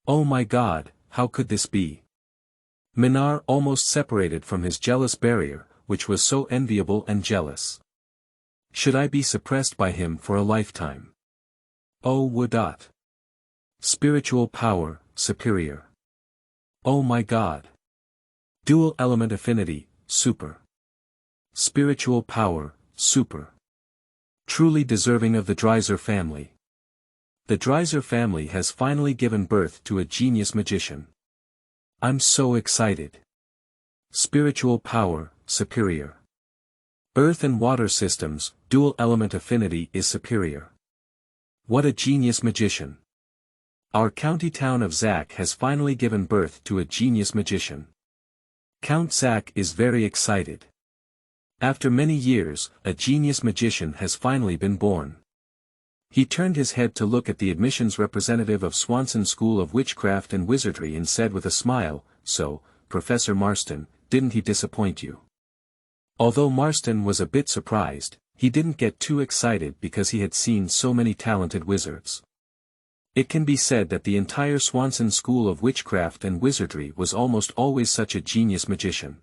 Oh my God, how could this be? Minar almost separated from his jealous barrier, which was so enviable and jealous. Should I be suppressed by him for a lifetime? Oh would. Spiritual power, superior. Oh my God. Dual element affinity, super. Spiritual power, super. Truly deserving of the Dreiser family. The Dreiser family has finally given birth to a genius magician. I'm so excited. Spiritual power, superior. Earth and water systems, dual element affinity is superior. What a genius magician. Our county town of Zack has finally given birth to a genius magician. Count Zack is very excited. After many years, a genius magician has finally been born. He turned his head to look at the admissions representative of Swanson School of Witchcraft and Wizardry and said with a smile, "So, Professor Marston, didn't he disappoint you?" Although Marston was a bit surprised, he didn't get too excited because he had seen so many talented wizards. It can be said that the entire Swanson School of Witchcraft and Wizardry was almost always such a genius magician.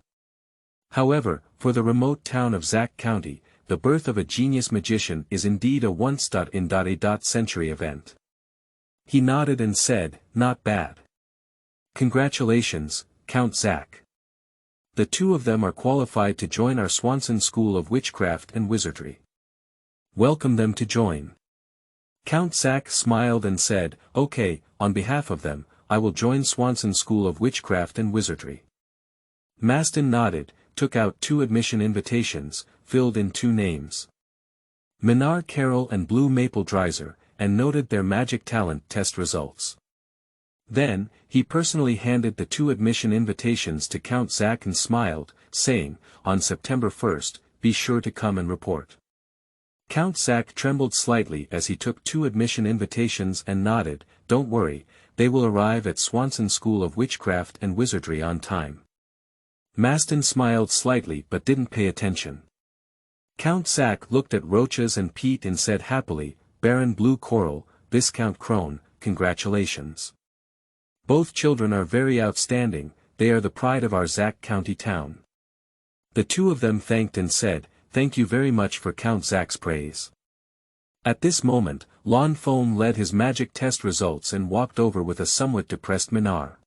However, for the remote town of Zack County, the birth of a genius magician is indeed a once-in-a-century event. He nodded and said, "Not bad. Congratulations, Count Zack. The two of them are qualified to join our Swanson School of Witchcraft and Wizardry. Welcome them to join." Count Zack smiled and said, "Okay, on behalf of them, I will join Swanson School of Witchcraft and Wizardry." Maston nodded, took out 2 admission invitations, filled in 2 names. Minar Carroll and Blue Maple Dreiser, and noted their magic talent test results. Then, he personally handed the 2 admission invitations to Count Zack and smiled, saying, "On September 1st, be sure to come and report." Count Zack trembled slightly as he took 2 admission invitations and nodded, "Don't worry, they will arrive at Swanson School of Witchcraft and Wizardry on time." Maston smiled slightly but didn't pay attention. Count Zack looked at Roaches and Pete and said happily, "Baron Blue Coral, Viscount Crone, congratulations. Both children are very outstanding, they are the pride of our Zack County town." The 2 of them thanked and said, "Thank you very much for Count Zack's praise." At this moment, Lon Foam led his magic test results and walked over with a somewhat depressed Minar.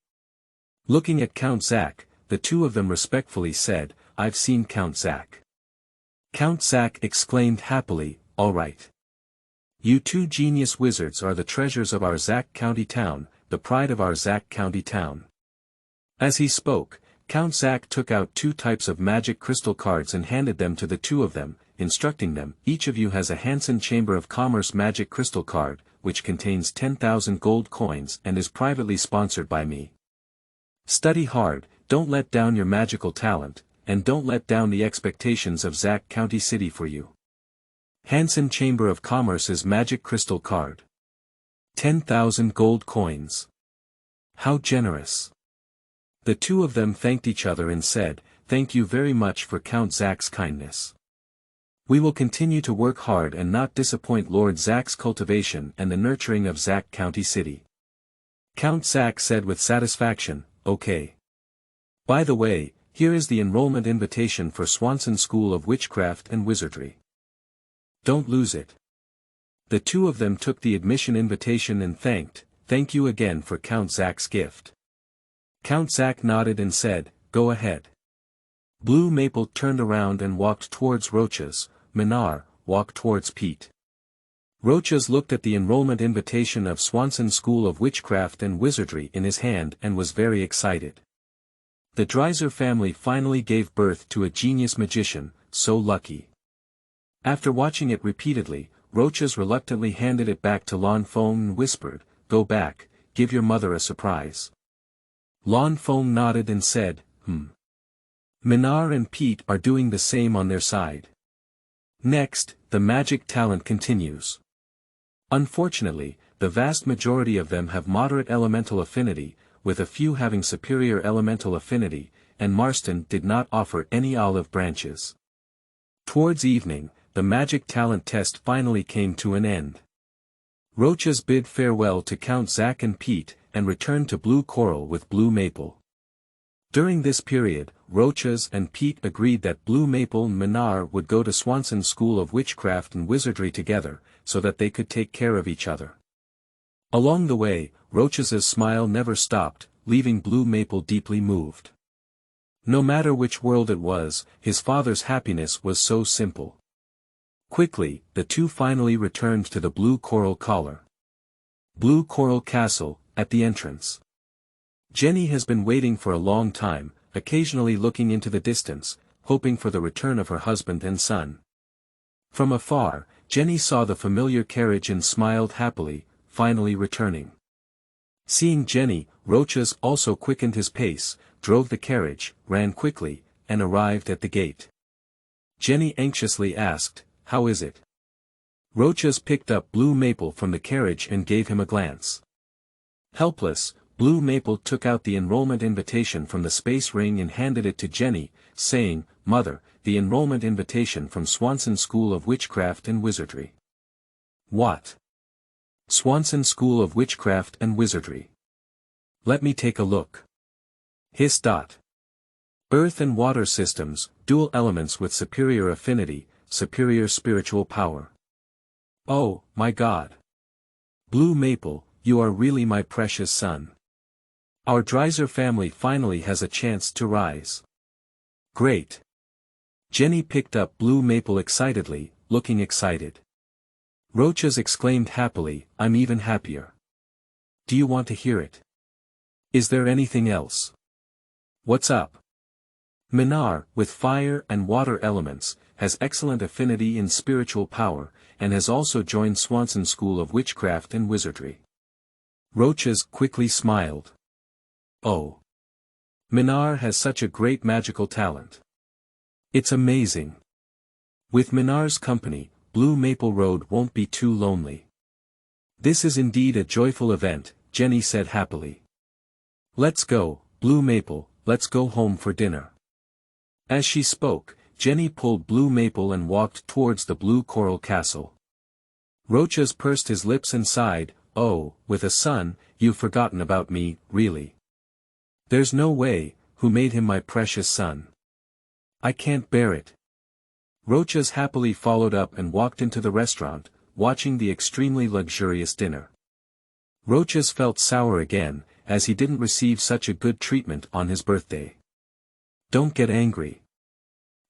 Looking at Count Zack, the 2 of them respectfully said, "I've seen Count Zack." Count Zack exclaimed happily, "All right. You 2 genius wizards are the treasures of our Zack County town, the pride of our Zack County town." As he spoke, Count Zack took out 2 types of magic crystal cards and handed them to the 2 of them, instructing them, "Each of you has a Hansen Chamber of Commerce magic crystal card, which contains 10,000 gold coins and is privately sponsored by me. Study hard, don't let down your magical talent, and don't let down the expectations of Zack County City for you. Hansen Chamber of Commerce's magic crystal card. 10,000 gold coins. How generous." The 2 of them thanked each other and said, "Thank you very much for Count Zack's kindness. We will continue to work hard and not disappoint Lord Zack's cultivation and the nurturing of Zack County City." Count Zack said with satisfaction, "Okay. By the way, here is the enrollment invitation for Swanson School of Witchcraft and Wizardry. Don't lose it." The 2 of them took the admission invitation and "Thank you again for Count Zack's gift." Count Zack nodded and said, "Go ahead." Blue Maple turned around and walked towards Roaches, Minar walked towards Pete. Roaches looked at the enrollment invitation of Swanson School of Witchcraft and Wizardry in his hand and was very excited. The Dreiser family finally gave birth to a genius magician, so lucky. After watching it repeatedly, Roaches reluctantly handed it back to Lon Foam and whispered, "Go back, give your mother a surprise." Lon Foam nodded and said, Minar and Pete are doing the same on their side. Next, the magic talent continues. Unfortunately, the vast majority of them have moderate elemental affinity, with a few having superior elemental affinity, and Marston did not offer any olive branches. Towards evening, the magic talent test finally came to an end. Roaches bid farewell to Count Zack and Pete, and returned to Blue Coral with Blue Maple. During this period, Roaches and Pete agreed that Blue Maple and Minar would go to Swanson School of Witchcraft and Wizardry together, so that they could take care of each other. Along the way, Roaches's smile never stopped, leaving Blue Maple deeply moved. No matter which world it was, his father's happiness was so simple. Quickly, the 2 finally returned to the Blue Coral Collar. Blue Coral Castle, at the entrance. Jenny has been waiting for a long time, occasionally looking into the distance, hoping for the return of her husband and son. From afar, Jenny saw the familiar carriage and smiled happily, finally returning. Seeing Jenny, Roches also quickened his pace, drove the carriage, ran quickly, and arrived at the gate. Jenny anxiously asked, "How is it?" Roches picked up Blue Maple from the carriage and gave him a glance. Helpless, Blue Maple took out the enrollment invitation from the space ring and handed it to Jenny, saying, "Mother, the enrollment invitation from Swanson School of Witchcraft and Wizardry." "What? Swanson School of Witchcraft and Wizardry. Let me take a look." Hiss. Earth and water systems, dual elements with superior affinity, superior spiritual power. Oh, my God. Blue Maple, you are really my precious son. Our Dreiser family finally has a chance to rise. Great. Jenny picked up Blue Maple excitedly, looking excited. Roches exclaimed happily, "I'm even happier. Do you want to hear it? Is there anything else?" "What's up?" Minar, with fire and water elements, has excellent affinity in spiritual power, and has also joined Swanson School of Witchcraft and Wizardry. Roches quickly smiled. Oh. Minar has such a great magical talent. It's amazing. With Minar's company, Blue Maple Road won't be too lonely. This is indeed a joyful event, Jenny said happily. Let's go, Blue Maple, let's go home for dinner. As she spoke, Jenny pulled Blue Maple and walked towards the blue coral castle. Roches pursed his lips and sighed, "Oh, with a son, you've forgotten about me, really. There's no way, who made him my precious son? I can't bear it." Roches happily followed up and walked into the restaurant, watching the extremely luxurious dinner. Roches felt sour again, as he didn't receive such a good treatment on his birthday. Don't get angry.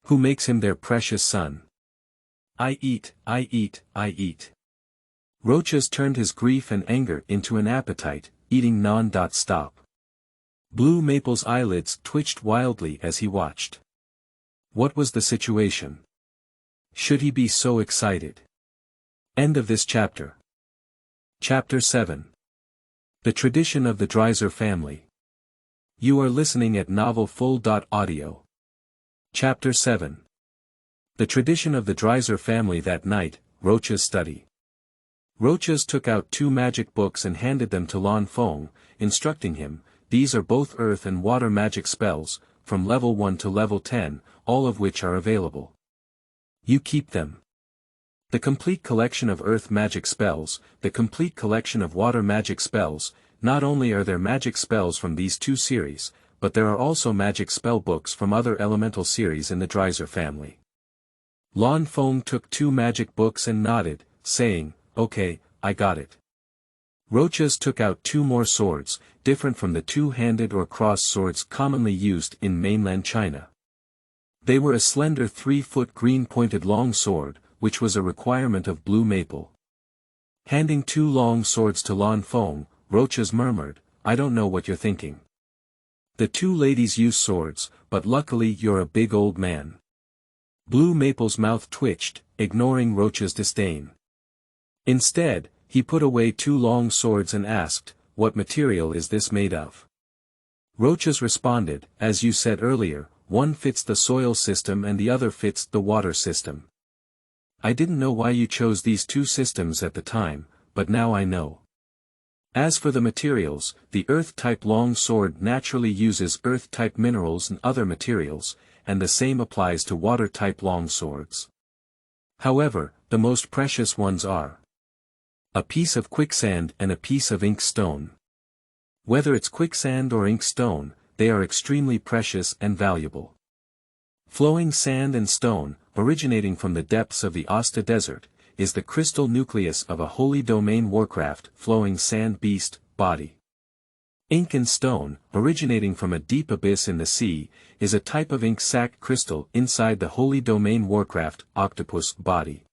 Who makes him their precious son? I eat. Roches turned his grief and anger into an appetite, eating non-stop. Blue Maple's eyelids twitched wildly as he watched. What was the situation? Should he be so excited? End of this chapter. Chapter 7. The Tradition of the Dreiser Family. You are listening at novelfull.audio. Chapter 7. The Tradition of the Dreiser Family. That night, Roches study. Roches took out 2 magic books and handed them to Lan Feng, instructing him, "These are both earth and water magic spells, from level 1 to level 10, all of which are available. You keep them. The complete collection of earth magic spells, the complete collection of water magic spells. Not only are there magic spells from these 2 series, but there are also magic spell books from other elemental series in the Dreiser family." Lan Feng took 2 magic books and nodded, saying, "Okay, I got it." Roches took out 2 more swords, different from the 2-handed or crossed swords commonly used in mainland China. They were a slender 3-foot green-pointed long sword, which was a requirement of Blue Maple. Handing 2 long swords to Lan Feng, Roches murmured, "I don't know what you're thinking. The 2 ladies use swords, but luckily you're a big old man." Blue Maple's mouth twitched, ignoring Roches' disdain. Instead, he put away 2 long swords and asked, "What material is this made of?" Roches responded, "As you said earlier, one fits the soil system and the other fits the water system. I didn't know why you chose these 2 systems at the time, but now I know. As for the materials, the earth-type long sword naturally uses earth-type minerals and other materials, and the same applies to water-type long swords. However, the most precious ones are a piece of quicksand and a piece of ink stone. Whether it's quicksand or ink stone, they are extremely precious and valuable. Flowing sand and stone, originating from the depths of the Asta Desert, is the crystal nucleus of a holy domain warcraft flowing sand beast, body. Ink and stone, originating from a deep abyss in the sea, is a type of ink sac crystal inside the holy domain warcraft octopus body.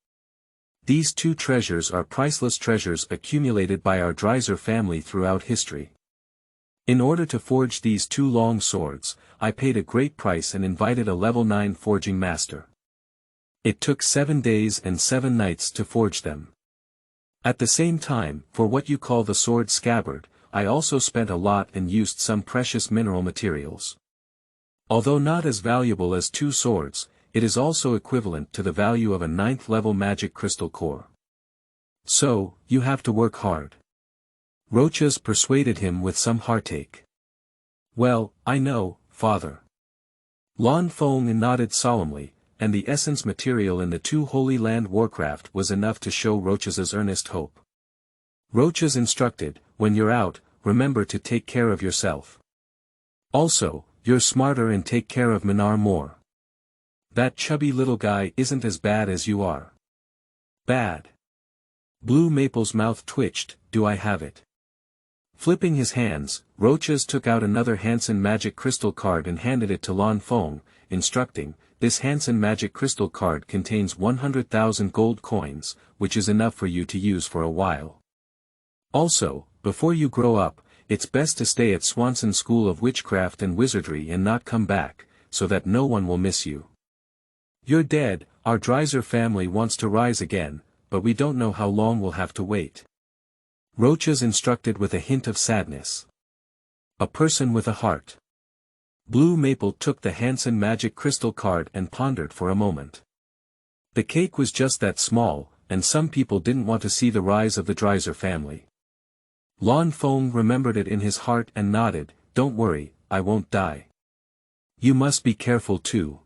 These 2 treasures are priceless treasures accumulated by our Dreiser family throughout history. In order to forge these 2 long swords, I paid a great price and invited a level 9 forging master. It took 7 days and 7 nights to forge them. At the same time, for what you call the sword scabbard, I also spent a lot and used some precious mineral materials. Although not as valuable as 2 swords, it is also equivalent to the value of a 9th level magic crystal core. So, you have to work hard. Rochas persuaded him with some heartache. Well, I know, father. Lan Feng nodded solemnly, and the essence material in the 2 Holy Land Warcraft was enough to show Rochas's earnest hope. Rochas instructed, when you're out, remember to take care of yourself. Also, you're smarter and take care of Minar more. That chubby little guy isn't as bad as you are. Bad. Blue Maple's mouth twitched, do I have it? Flipping his hands, Rochas took out another Hansen magic crystal card and handed it to Lan Feng, instructing, this Hansen magic crystal card contains 100,000 gold coins, which is enough for you to use for a while. Also, before you grow up, it's best to stay at Swanson School of Witchcraft and Wizardry and not come back, so that no one will miss you. You're dead, our Dreiser family wants to rise again, but we don't know how long we'll have to wait. Rochas instructed with a hint of sadness. A person with a heart. Blue Maple took the Hansen magic crystal card and pondered for a moment. The cake was just that small, and some people didn't want to see the rise of the Dreiser family. Lan Feng remembered it in his heart and nodded, don't worry, I won't die. You must be careful too.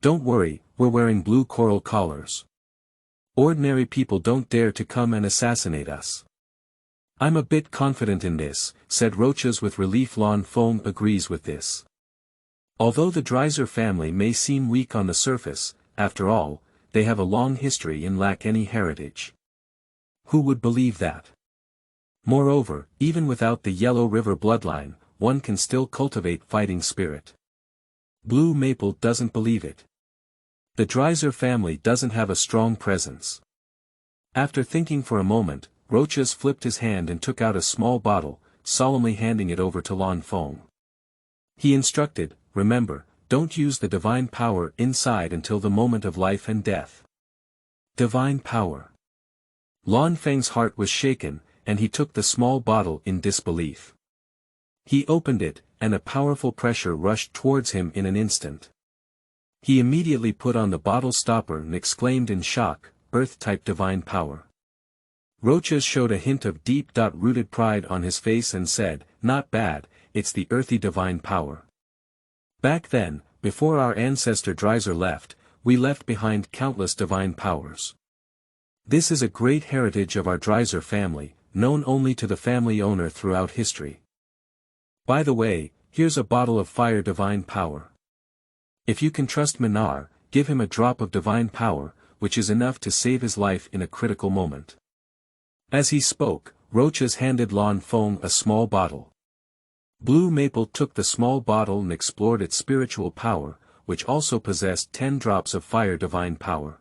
Don't worry, we're wearing blue coral collars. Ordinary people don't dare to come and assassinate us. I'm a bit confident in this, said Rochas with relief. Lan Feng agrees with this. Although the Dreiser family may seem weak on the surface, after all, they have a long history and lack any heritage. Who would believe that? Moreover, even without the Yellow River bloodline, one can still cultivate fighting spirit. Blue Maple doesn't believe it. The Dreiser family doesn't have a strong presence. After thinking for a moment, Rochas flipped his hand and took out a small bottle, solemnly handing it over to Lan Feng. He instructed, remember, don't use the divine power inside until the moment of life and death. Divine power. Lan Feng's heart was shaken, and he took the small bottle in disbelief. He opened it, and a powerful pressure rushed towards him in an instant. He immediately put on the bottle stopper and exclaimed in shock, Earth-type divine power. Rochas showed a hint of deep-rooted pride on his face and said, not bad, it's the earthy divine power. Back then, before our ancestor Dreiser left, we left behind countless divine powers. This is a great heritage of our Dreiser family, known only to the family owner throughout history. By the way, here's a bottle of fire divine power. If you can trust Minar, give him a drop of divine power, which is enough to save his life in a critical moment. As he spoke, Rochas handed Lan Feng a small bottle. Blue Maple took the small bottle and explored its spiritual power, which also possessed 10 drops of fire divine power.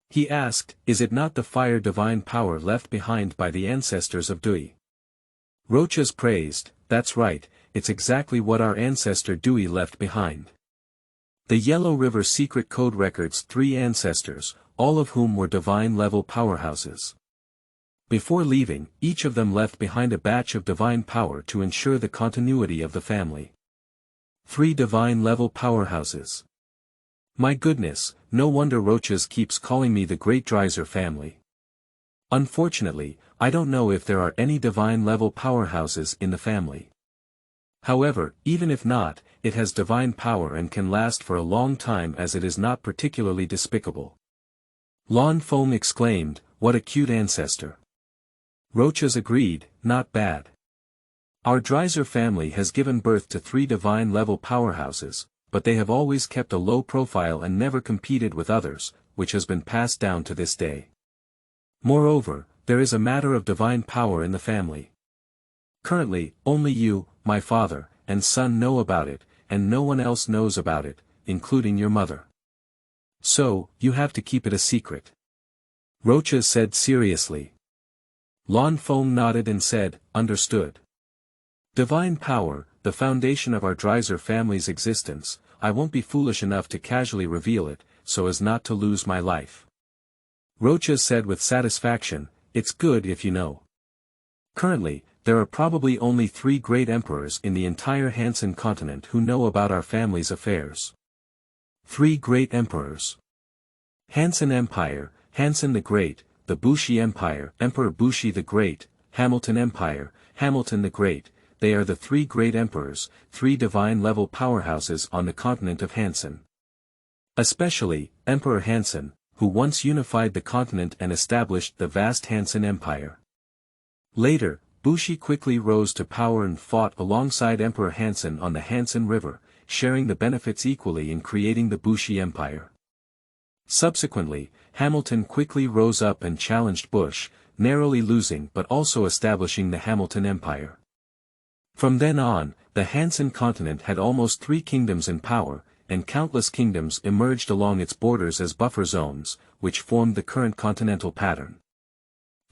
He asked, is it not the fire divine power left behind by the ancestors of Dewey? Rochas praised, that's right, it's exactly what our ancestor Dewey left behind. The Yellow River secret code records 3 ancestors, all of whom were divine-level powerhouses. Before leaving, each of them left behind a batch of divine power to ensure the continuity of the family. 3 divine-level powerhouses. My goodness, no wonder Rochas keeps calling me the Great Dreiser family. Unfortunately, I don't know if there are any divine-level powerhouses in the family. However, even if not, it has divine power and can last for a long time as it is not particularly despicable. Lan Feng exclaimed, what a cute ancestor. Rochas agreed, not bad. Our Dreiser family has given birth to 3 divine-level powerhouses, but they have always kept a low profile and never competed with others, which has been passed down to this day. Moreover, there is a matter of divine power in the family. Currently, only you, my father, and son know about it, and no one else knows about it, including your mother. So, you have to keep it a secret. Rochas said seriously. Lan Feng nodded and said, understood. Divine power, the foundation of our Dreiser family's existence. I won't be foolish enough to casually reveal it, so as not to lose my life. Roches said with satisfaction, "It's good if you know." Currently, there are probably only 3 great emperors in the entire Hansen continent who know about our family's affairs. 3 great emperors. Hansen Empire, Hansen the Great; the Bushi Empire, Emperor Bushi the Great; Hamilton Empire, Hamilton the Great. They are the 3 great emperors, 3 divine-level powerhouses on the continent of Hansen. Especially, Emperor Hansen, who once unified the continent and established the vast Hansen Empire. Later, Bushi quickly rose to power and fought alongside Emperor Hansen on the Hansen River, sharing the benefits equally in creating the Bushi Empire. Subsequently, Hamilton quickly rose up and challenged Bush, narrowly losing but also establishing the Hamilton Empire. From then on, the Hansen continent had almost 3 kingdoms in power, and countless kingdoms emerged along its borders as buffer zones, which formed the current continental pattern.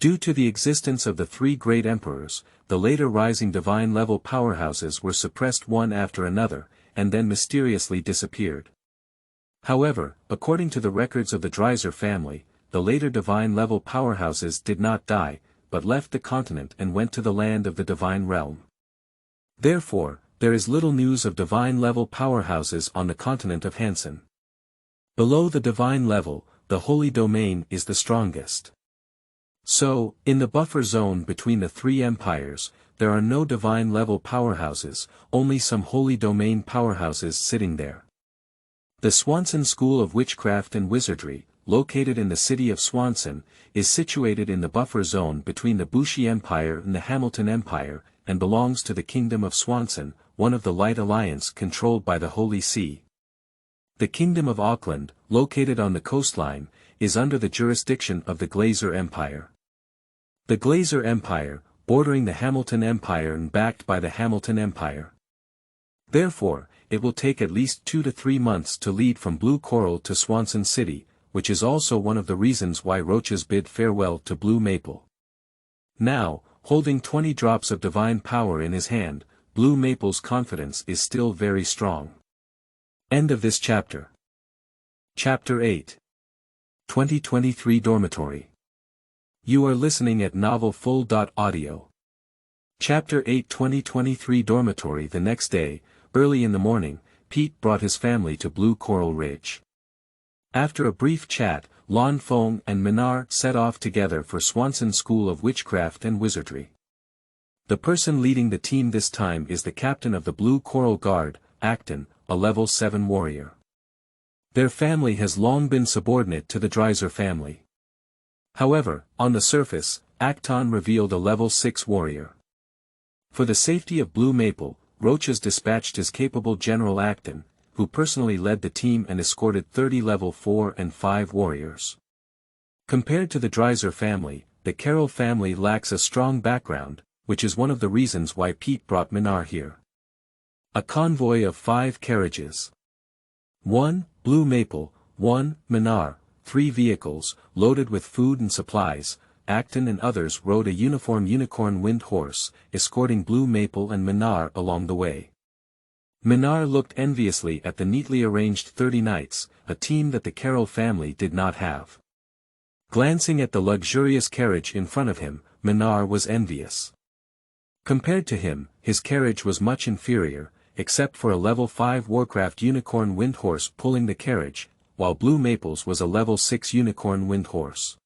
Due to the existence of the 3 great emperors, the later rising divine-level powerhouses were suppressed one after another, and then mysteriously disappeared. However, according to the records of the Dreiser family, the later divine-level powerhouses did not die, but left the continent and went to the land of the divine realm. Therefore, there is little news of divine-level powerhouses on the continent of Hansen. Below the divine level, the holy domain is the strongest. So, in the buffer zone between the 3 empires, there are no divine-level powerhouses, only some holy domain powerhouses sitting there. The Swanson School of Witchcraft and Wizardry, located in the city of Swanson, is situated in the buffer zone between the Bushi Empire and the Hamilton Empire, and belongs to the Kingdom of Swanson, one of the Light Alliance controlled by the Holy See. The Kingdom of Auckland, located on the coastline, is under the jurisdiction of the Glazer Empire. The Glazer Empire, bordering the Hamilton Empire and backed by the Hamilton Empire. Therefore, it will take at least 2 to 3 months to lead from Blue Coral to Swanson City, which is also one of the reasons why Roches bid farewell to Blue Maple. Now, holding 20 drops of divine power in his hand, Blue Maple's confidence is still very strong. End of this chapter. Chapter 8. 2023 Dormitory. You are listening at novelfull.audio. Chapter 8 2023 Dormitory. The next day, early in the morning, Pete brought his family to Blue Coral Ridge. After a brief chat, Lan Fong and Minar set off together for Swanson School of Witchcraft and Wizardry. The person leading the team this time is the captain of the Blue Coral Guard, Acton, a level 7 warrior. Their family has long been subordinate to the Dreiser family. However, on the surface, Acton revealed a level 6 warrior. For the safety of Blue Maple, Roches dispatched his capable General Acton, who personally led the team and escorted 30 level 4 and 5 warriors. Compared to the Dreiser family, the Carroll family lacks a strong background, which is one of the reasons why Pete brought Minar here. A convoy of 5 carriages. 1, Blue Maple, 1, Minar, 3 vehicles, loaded with food and supplies. Acton and others rode a uniform unicorn wind horse, escorting Blue Maple and Minar along the way. Minar looked enviously at the neatly arranged 30 knights, a team that the Carroll family did not have. Glancing at the luxurious carriage in front of him, Minar was envious. Compared to him, his carriage was much inferior, except for a level 5 Warcraft unicorn wind horse pulling the carriage, while Blue Maple's was a level 6 unicorn wind horse.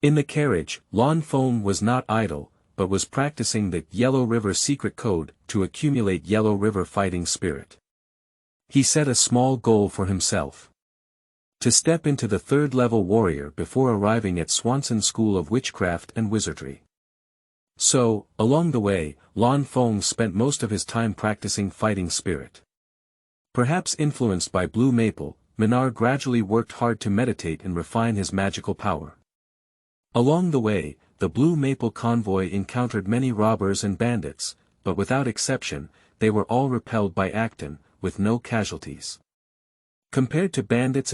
In the carriage, Lan Fong was not idle, but was practicing the Yellow River secret code to accumulate Yellow River fighting spirit. He set a small goal for himself. To step into the 3rd level warrior before arriving at Swanson School of Witchcraft and Wizardry. So, along the way, Lan Fong spent most of his time practicing fighting spirit. Perhaps influenced by Blue Maple, Minar gradually worked hard to meditate and refine his magical power. Along the way, the Blue Maple convoy encountered many robbers and bandits, but without exception, they were all repelled by Acton, with no casualties. Compared to bandits,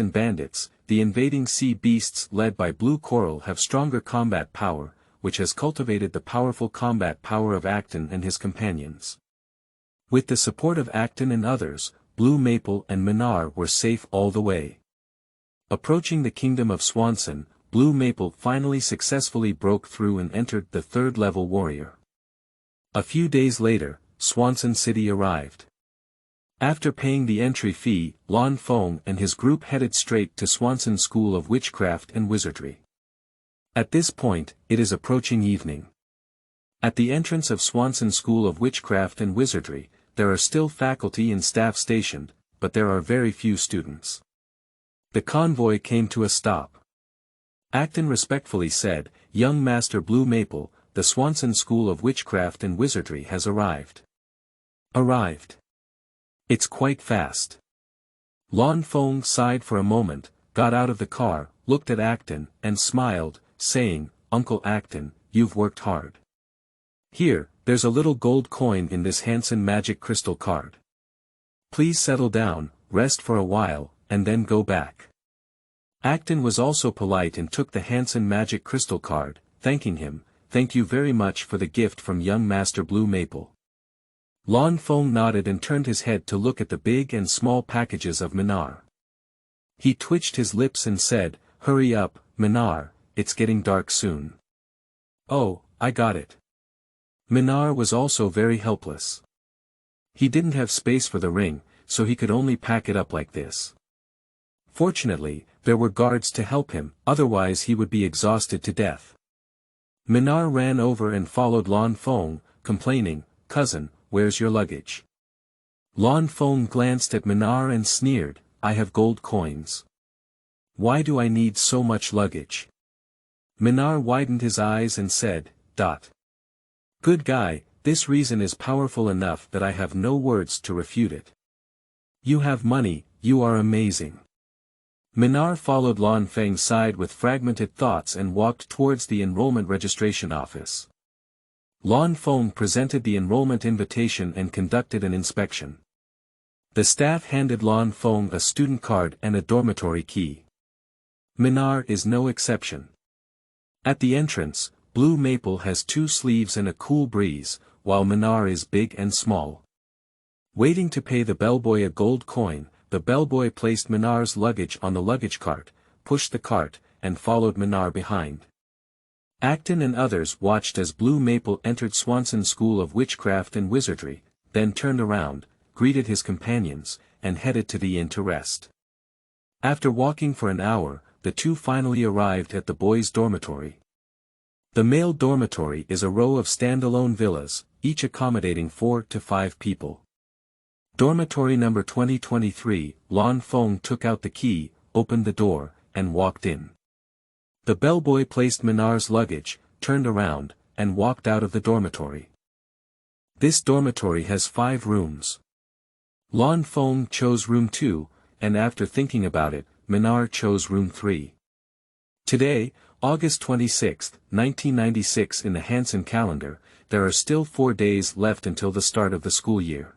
the invading sea beasts led by Blue Coral have stronger combat power, which has cultivated the powerful combat power of Acton and his companions. With the support of Acton and others, Blue Maple and Minar were safe all the way. Approaching the kingdom of Swanson, Blue Maple finally successfully broke through and entered the third-level warrior. A few days later, Swanson City arrived. After paying the entry fee, Lan Feng and his group headed straight to Swanson School of Witchcraft and Wizardry. At this point, it is approaching evening. At the entrance of Swanson School of Witchcraft and Wizardry, there are still faculty and staff stationed, but there are very few students. The convoy came to a stop. Acton respectfully said, "Young Master Blue Maple, the Swanson School of Witchcraft and Wizardry has arrived." Arrived. It's quite fast. Lan Feng sighed for a moment, got out of the car, looked at Acton, and smiled, saying, "Uncle Acton, you've worked hard. Here, there's a little gold coin in this Hansen magic crystal card. Please settle down, rest for a while, and then go back." Acton was also polite and took the Hansen magic crystal card, thanking him, "Thank you very much for the gift from young Master Blue Maple." Lan Feng nodded and turned his head to look at the big and small packages of Minar. He twitched his lips and said, "Hurry up, Minar, it's getting dark soon." "Oh, I got it." Minar was also very helpless. He didn't have space for the ring, so he could only pack it up like this. Fortunately, there were guards to help him, otherwise he would be exhausted to death. Minar ran over and followed Lan Feng, complaining, "Cousin, where's your luggage?" Lan Feng glanced at Minar and sneered, "I have gold coins. Why do I need so much luggage?" Minar widened his eyes and said, "Good guy, this reason is powerful enough that I have no words to refute it. You have money, you are amazing." Minar followed Lan Feng's side with fragmented thoughts and walked towards the enrollment registration office. Lan Feng presented the enrollment invitation and conducted an inspection. The staff handed Lan Feng a student card and a dormitory key. Minar is no exception. At the entrance, Blue Maple has 2 sleeves and a cool breeze, while Minar is big and small. Waiting to pay the bellboy a gold coin, the bellboy placed Minar's luggage on the luggage cart, pushed the cart, and followed Minar behind. Acton and others watched as Blue Maple entered Swanson School of Witchcraft and Wizardry, then turned around, greeted his companions, and headed to the inn to rest. After walking for an hour, the two finally arrived at the boys' dormitory. The male dormitory is a row of standalone villas, each accommodating 4 to 5 people. Dormitory number 2023, Lan Feng took out the key, opened the door, and walked in. The bellboy placed Minar's luggage, turned around, and walked out of the dormitory. This dormitory has 5 rooms. Lan Feng chose room 2, and after thinking about it, Minar chose room 3. Today, August 26, 1996 in the Hansen calendar, there are still 4 days left until the start of the school year.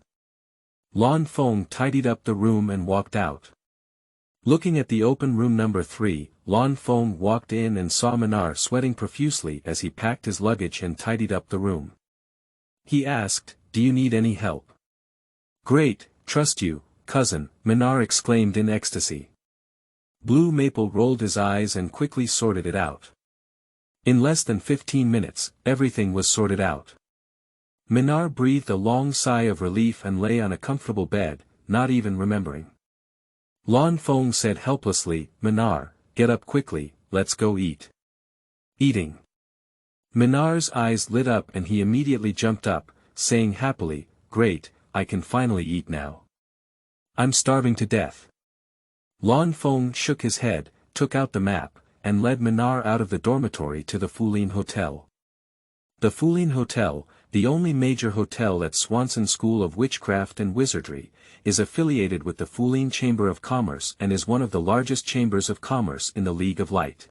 Lan Feng tidied up the room and walked out. Looking at the open room number 3, Lan Feng walked in and saw Minar sweating profusely as he packed his luggage and tidied up the room. He asked, "Do you need any help?" "Great, trust you, cousin," Minar exclaimed in ecstasy. Blue Maple rolled his eyes and quickly sorted it out. In less than 15 minutes, everything was sorted out. Minar breathed a long sigh of relief and lay on a comfortable bed, not even remembering. Lan Feng said helplessly, "Minar, get up quickly, let's go eat." Eating. Minar's eyes lit up and he immediately jumped up, saying happily, "Great, I can finally eat now. I'm starving to death." Lan Feng shook his head, took out the map, and led Minar out of the dormitory to the Fuline Hotel. The Fuline Hotel, the only major hotel at Swanson School of Witchcraft and Wizardry, is affiliated with the Fuline Chamber of Commerce and is one of the largest chambers of commerce in the League of Light.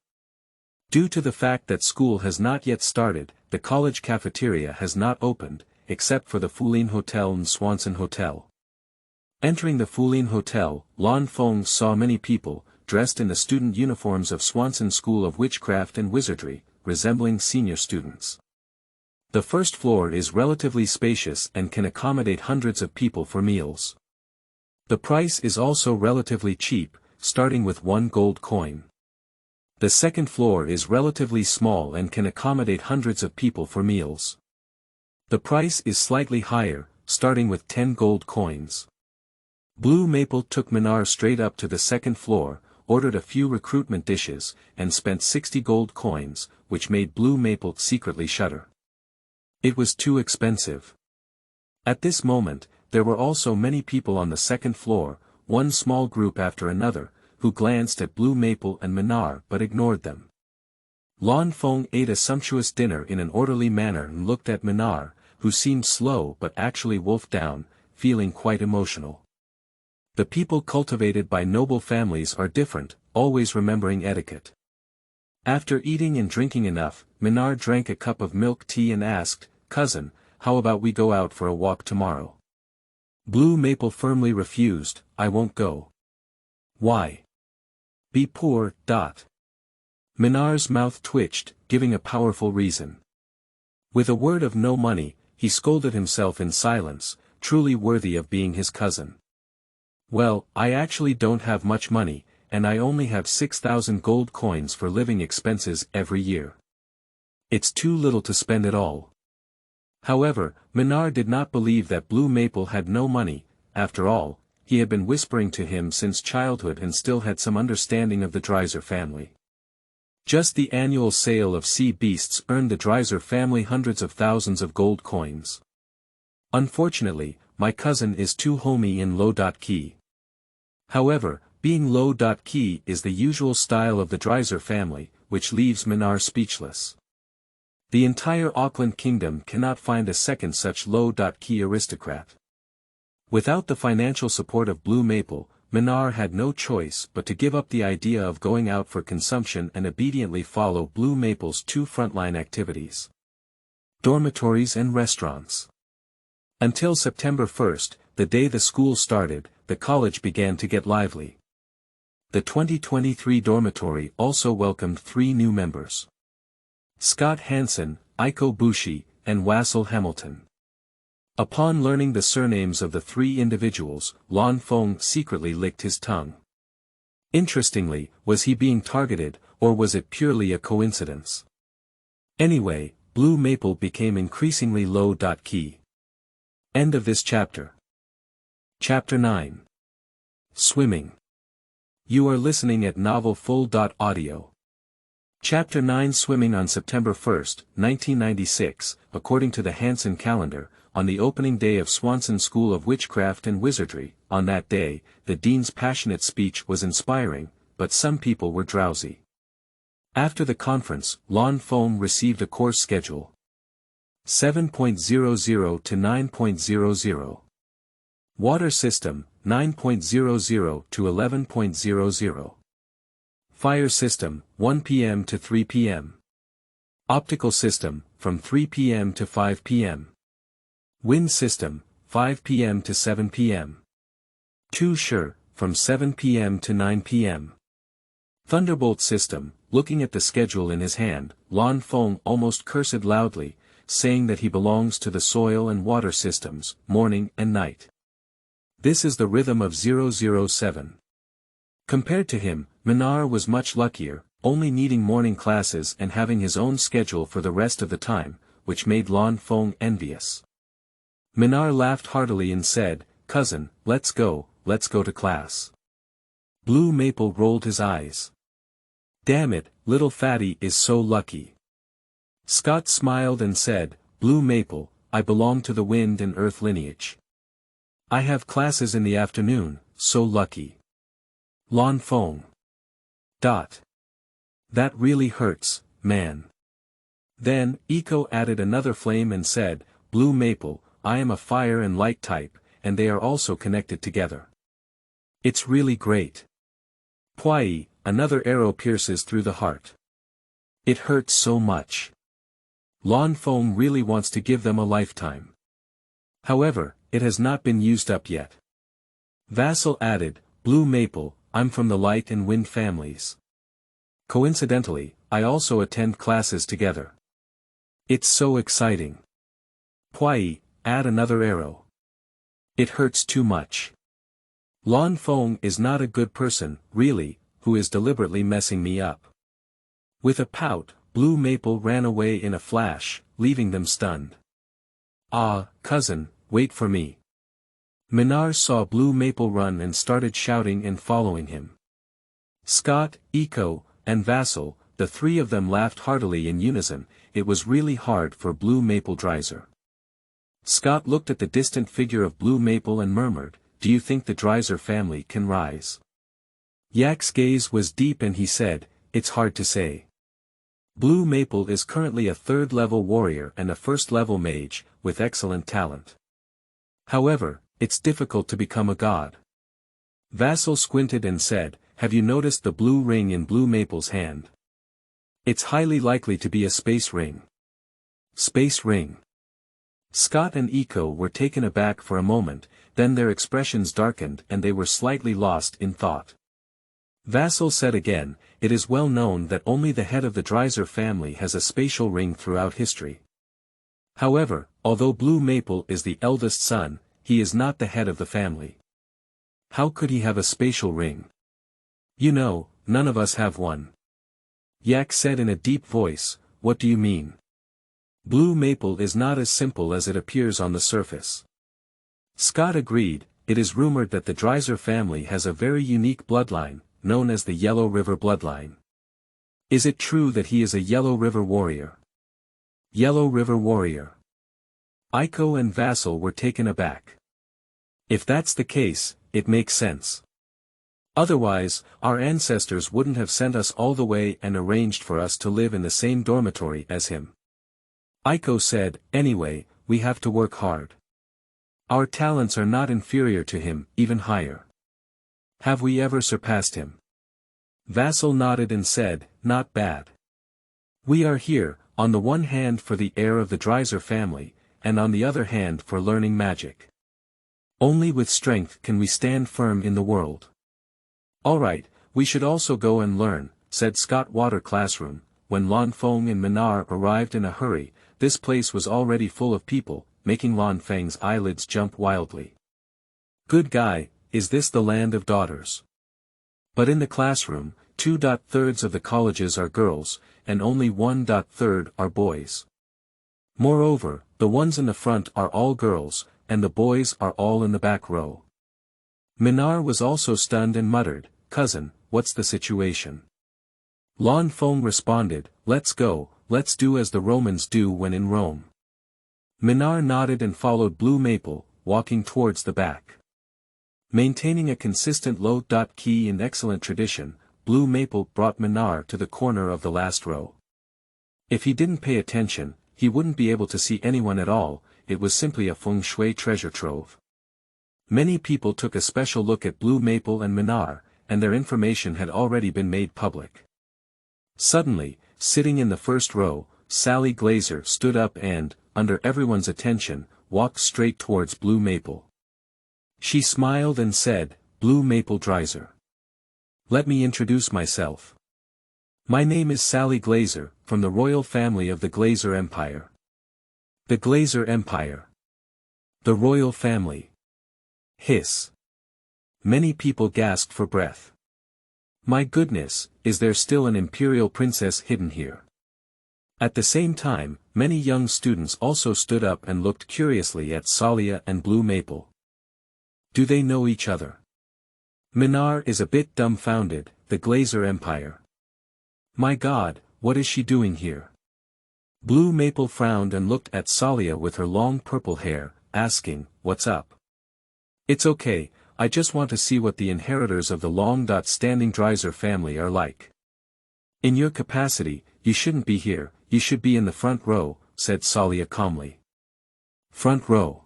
Due to the fact that school has not yet started, the college cafeteria has not opened, except for the Fuline Hotel and Swanson Hotel. Entering the Fuline Hotel, Lan Feng saw many people, dressed in the student uniforms of Swanson School of Witchcraft and Wizardry, resembling senior students. The first floor is relatively spacious and can accommodate hundreds of people for meals. The price is also relatively cheap, starting with 1 gold coin. The second floor is relatively small and can accommodate hundreds of people for meals. The price is slightly higher, starting with 10 gold coins. Blue Maple took Minar straight up to the second floor, ordered a few recruitment dishes, and spent 60 gold coins, which made Blue Maple secretly shudder. It was too expensive. At this moment, there were also many people on the second floor, one small group after another, who glanced at Blue Maple and Minar but ignored them. Lan Feng ate a sumptuous dinner in an orderly manner and looked at Minar, who seemed slow but actually wolfed down, feeling quite emotional. The people cultivated by noble families are different, always remembering etiquette. After eating and drinking enough, Minar drank a cup of milk tea and asked, "Cousin, how about we go out for a walk tomorrow?" Blue Maple firmly refused, "I won't go." "Why?" "Be poor." Minar's mouth twitched, giving a powerful reason. With a word of no money, he scolded himself in silence, truly worthy of being his cousin. "Well, I actually don't have much money, and I only have 6,000 gold coins for living expenses every year. It's too little to spend it all." However, Minar did not believe that Blue Maple had no money. After all, he had been whispering to him since childhood and still had some understanding of the Dreiser family. Just the annual sale of sea beasts earned the Dreiser family hundreds of thousands of gold coins. "Unfortunately, my cousin is too homey in low-key. However, being low-key is the usual style of the Dreiser family, which leaves Minar speechless. The entire Auckland Kingdom cannot find a second such low-key aristocrat. Without the financial support of Blue Maple, Minar had no choice but to give up the idea of going out for consumption and obediently follow Blue Maple's 2 frontline activities: dormitories and restaurants. Until September 1st, the day the school started, the college began to get lively. The 2023 dormitory also welcomed 3 new members: Scott Hansen, Iko Bushi, and Wassel Hamilton. Upon learning the surnames of the 3 individuals, Lan Feng secretly licked his tongue. Interestingly, was he being targeted, or was it purely a coincidence? Anyway, Blue Maple became increasingly low-key. End of this chapter. Chapter 9. Swimming. You are listening at novelfull.audio. Chapter 9. Swimming. On September 1, 1996, according to the Hansen calendar, on the opening day of Swanson School of Witchcraft and Wizardry. On that day, the dean's passionate speech was inspiring, but some people were drowsy. After the conference, Lan Feng received a course schedule: 7.00 to 9.00. Water system, 9.00 to 11.00. Fire system, 1 p.m. to 3 p.m. Optical system, from 3 p.m. to 5 p.m. Wind system, 5 p.m. to 7 p.m. Sure, from 7 p.m. to 9 p.m. Thunderbolt system. Looking at the schedule in his hand, Lan Feng almost cursed loudly, saying that he belongs to the soil and water systems, morning and night. This is the rhythm of 007. Compared to him, Minar was much luckier, only needing morning classes and having his own schedule for the rest of the time, which made Lan Feng envious. Minar laughed heartily and said, "Cousin, let's go to class." Blue Maple rolled his eyes. "Damn it, little fatty is so lucky." Scott smiled and said, "Blue Maple, I belong to the wind and earth lineage. I have classes in the afternoon, so lucky." Lan Feng. That really hurts, man. Then, Iko added another flame and said, "Blue Maple, I am a fire and light type, and they are also connected together. It's really great." Pwai, another arrow pierces through the heart. It hurts so much. Lan Feng really wants to give them a lifetime. However, it has not been used up yet. Vassal added, "Blue Maple, I'm from the light and wind families. Coincidentally, I also attend classes together. It's so exciting. Pwai, add another arrow. It hurts too much. Lan Feng is not a good person, really, who is deliberately messing me up. With a pout, Blue Maple ran away in a flash, leaving them stunned. Ah, cousin, wait for me. Minar saw Blue Maple run and started shouting and following him. Scott, Eco, and Vassal, the three of them laughed heartily in unison. It was really hard for Blue Maple Dreiser. Scott looked at the distant figure of Blue Maple and murmured, "Do you think the Dreiser family can rise?" Yak's gaze was deep and he said, "It's hard to say. Blue Maple is currently a third-level warrior and a first-level mage, with excellent talent. However, it's difficult to become a god." Vassal squinted and said, "Have you noticed the blue ring in Blue Maple's hand? It's highly likely to be a space ring." Space ring. Scott and Eco were taken aback for a moment, then their expressions darkened and they were slightly lost in thought. Vassal said again, "It is well known that only the head of the Dreiser family has a spatial ring throughout history. However, although Blue Maple is the eldest son, he is not the head of the family. How could he have a spatial ring? You know, none of us have one." Yak said in a deep voice, "What do you mean?" Blue Maple is not as simple as it appears on the surface. Scott agreed, "It is rumored that the Dreiser family has a very unique bloodline, known as the Yellow River bloodline. Is it true that he is a Yellow River warrior?" Yellow River warrior. Iko and Vassal were taken aback. If that's the case, it makes sense. Otherwise, our ancestors wouldn't have sent us all the way and arranged for us to live in the same dormitory as him. Iko said, "Anyway, we have to work hard. Our talents are not inferior to him, even higher. Have we ever surpassed him?" Vassal nodded and said, "Not bad. We are here, on the one hand for the heir of the Dreiser family, and on the other hand for learning magic. Only with strength can we stand firm in the world." "Alright, we should also go and learn," said Scott Water Classroom. When Lan Feng and Minar arrived in a hurry, this place was already full of people, making Lan Feng's eyelids jump wildly. "Good guy, is this the land of daughters?" But in the classroom, 2/3 of the colleges are girls, and only 1/3 are boys. Moreover, the ones in the front are all girls, and the boys are all in the back row. Minar was also stunned and muttered, "Cousin, what's the situation?" Lan Feng responded, "Let's go, let's do as the Romans do when in Rome." Minar nodded and followed Blue Maple, walking towards the back. Maintaining a consistent low key in excellent tradition, Blue Maple brought Minar to the corner of the last row. If he didn't pay attention, he wouldn't be able to see anyone at all. It was simply a feng shui treasure trove. Many people took a special look at Blue Maple and Minar, and their information had already been made public. Suddenly, sitting in the first row, Sally Glazer stood up and, under everyone's attention, walked straight towards Blue Maple. She smiled and said, "Blue Maple Dreiser. Let me introduce myself. My name is Sally Glazer, from the royal family of the Glazer Empire." The Glazer Empire. The royal family. Hiss. Many people gasped for breath. My goodness, is there still an imperial princess hidden here? At the same time, many young students also stood up and looked curiously at Salia and Blue Maple. Do they know each other? Minar is a bit dumbfounded, the Glazer Empire. My God, what is she doing here? Blue Maple frowned and looked at Salia with her long purple hair, asking, "What's up?" "It's okay, I just want to see what the inheritors of the long-standing Dreiser family are like." "In your capacity, you shouldn't be here, you should be in the front row," said Salia calmly. Front row.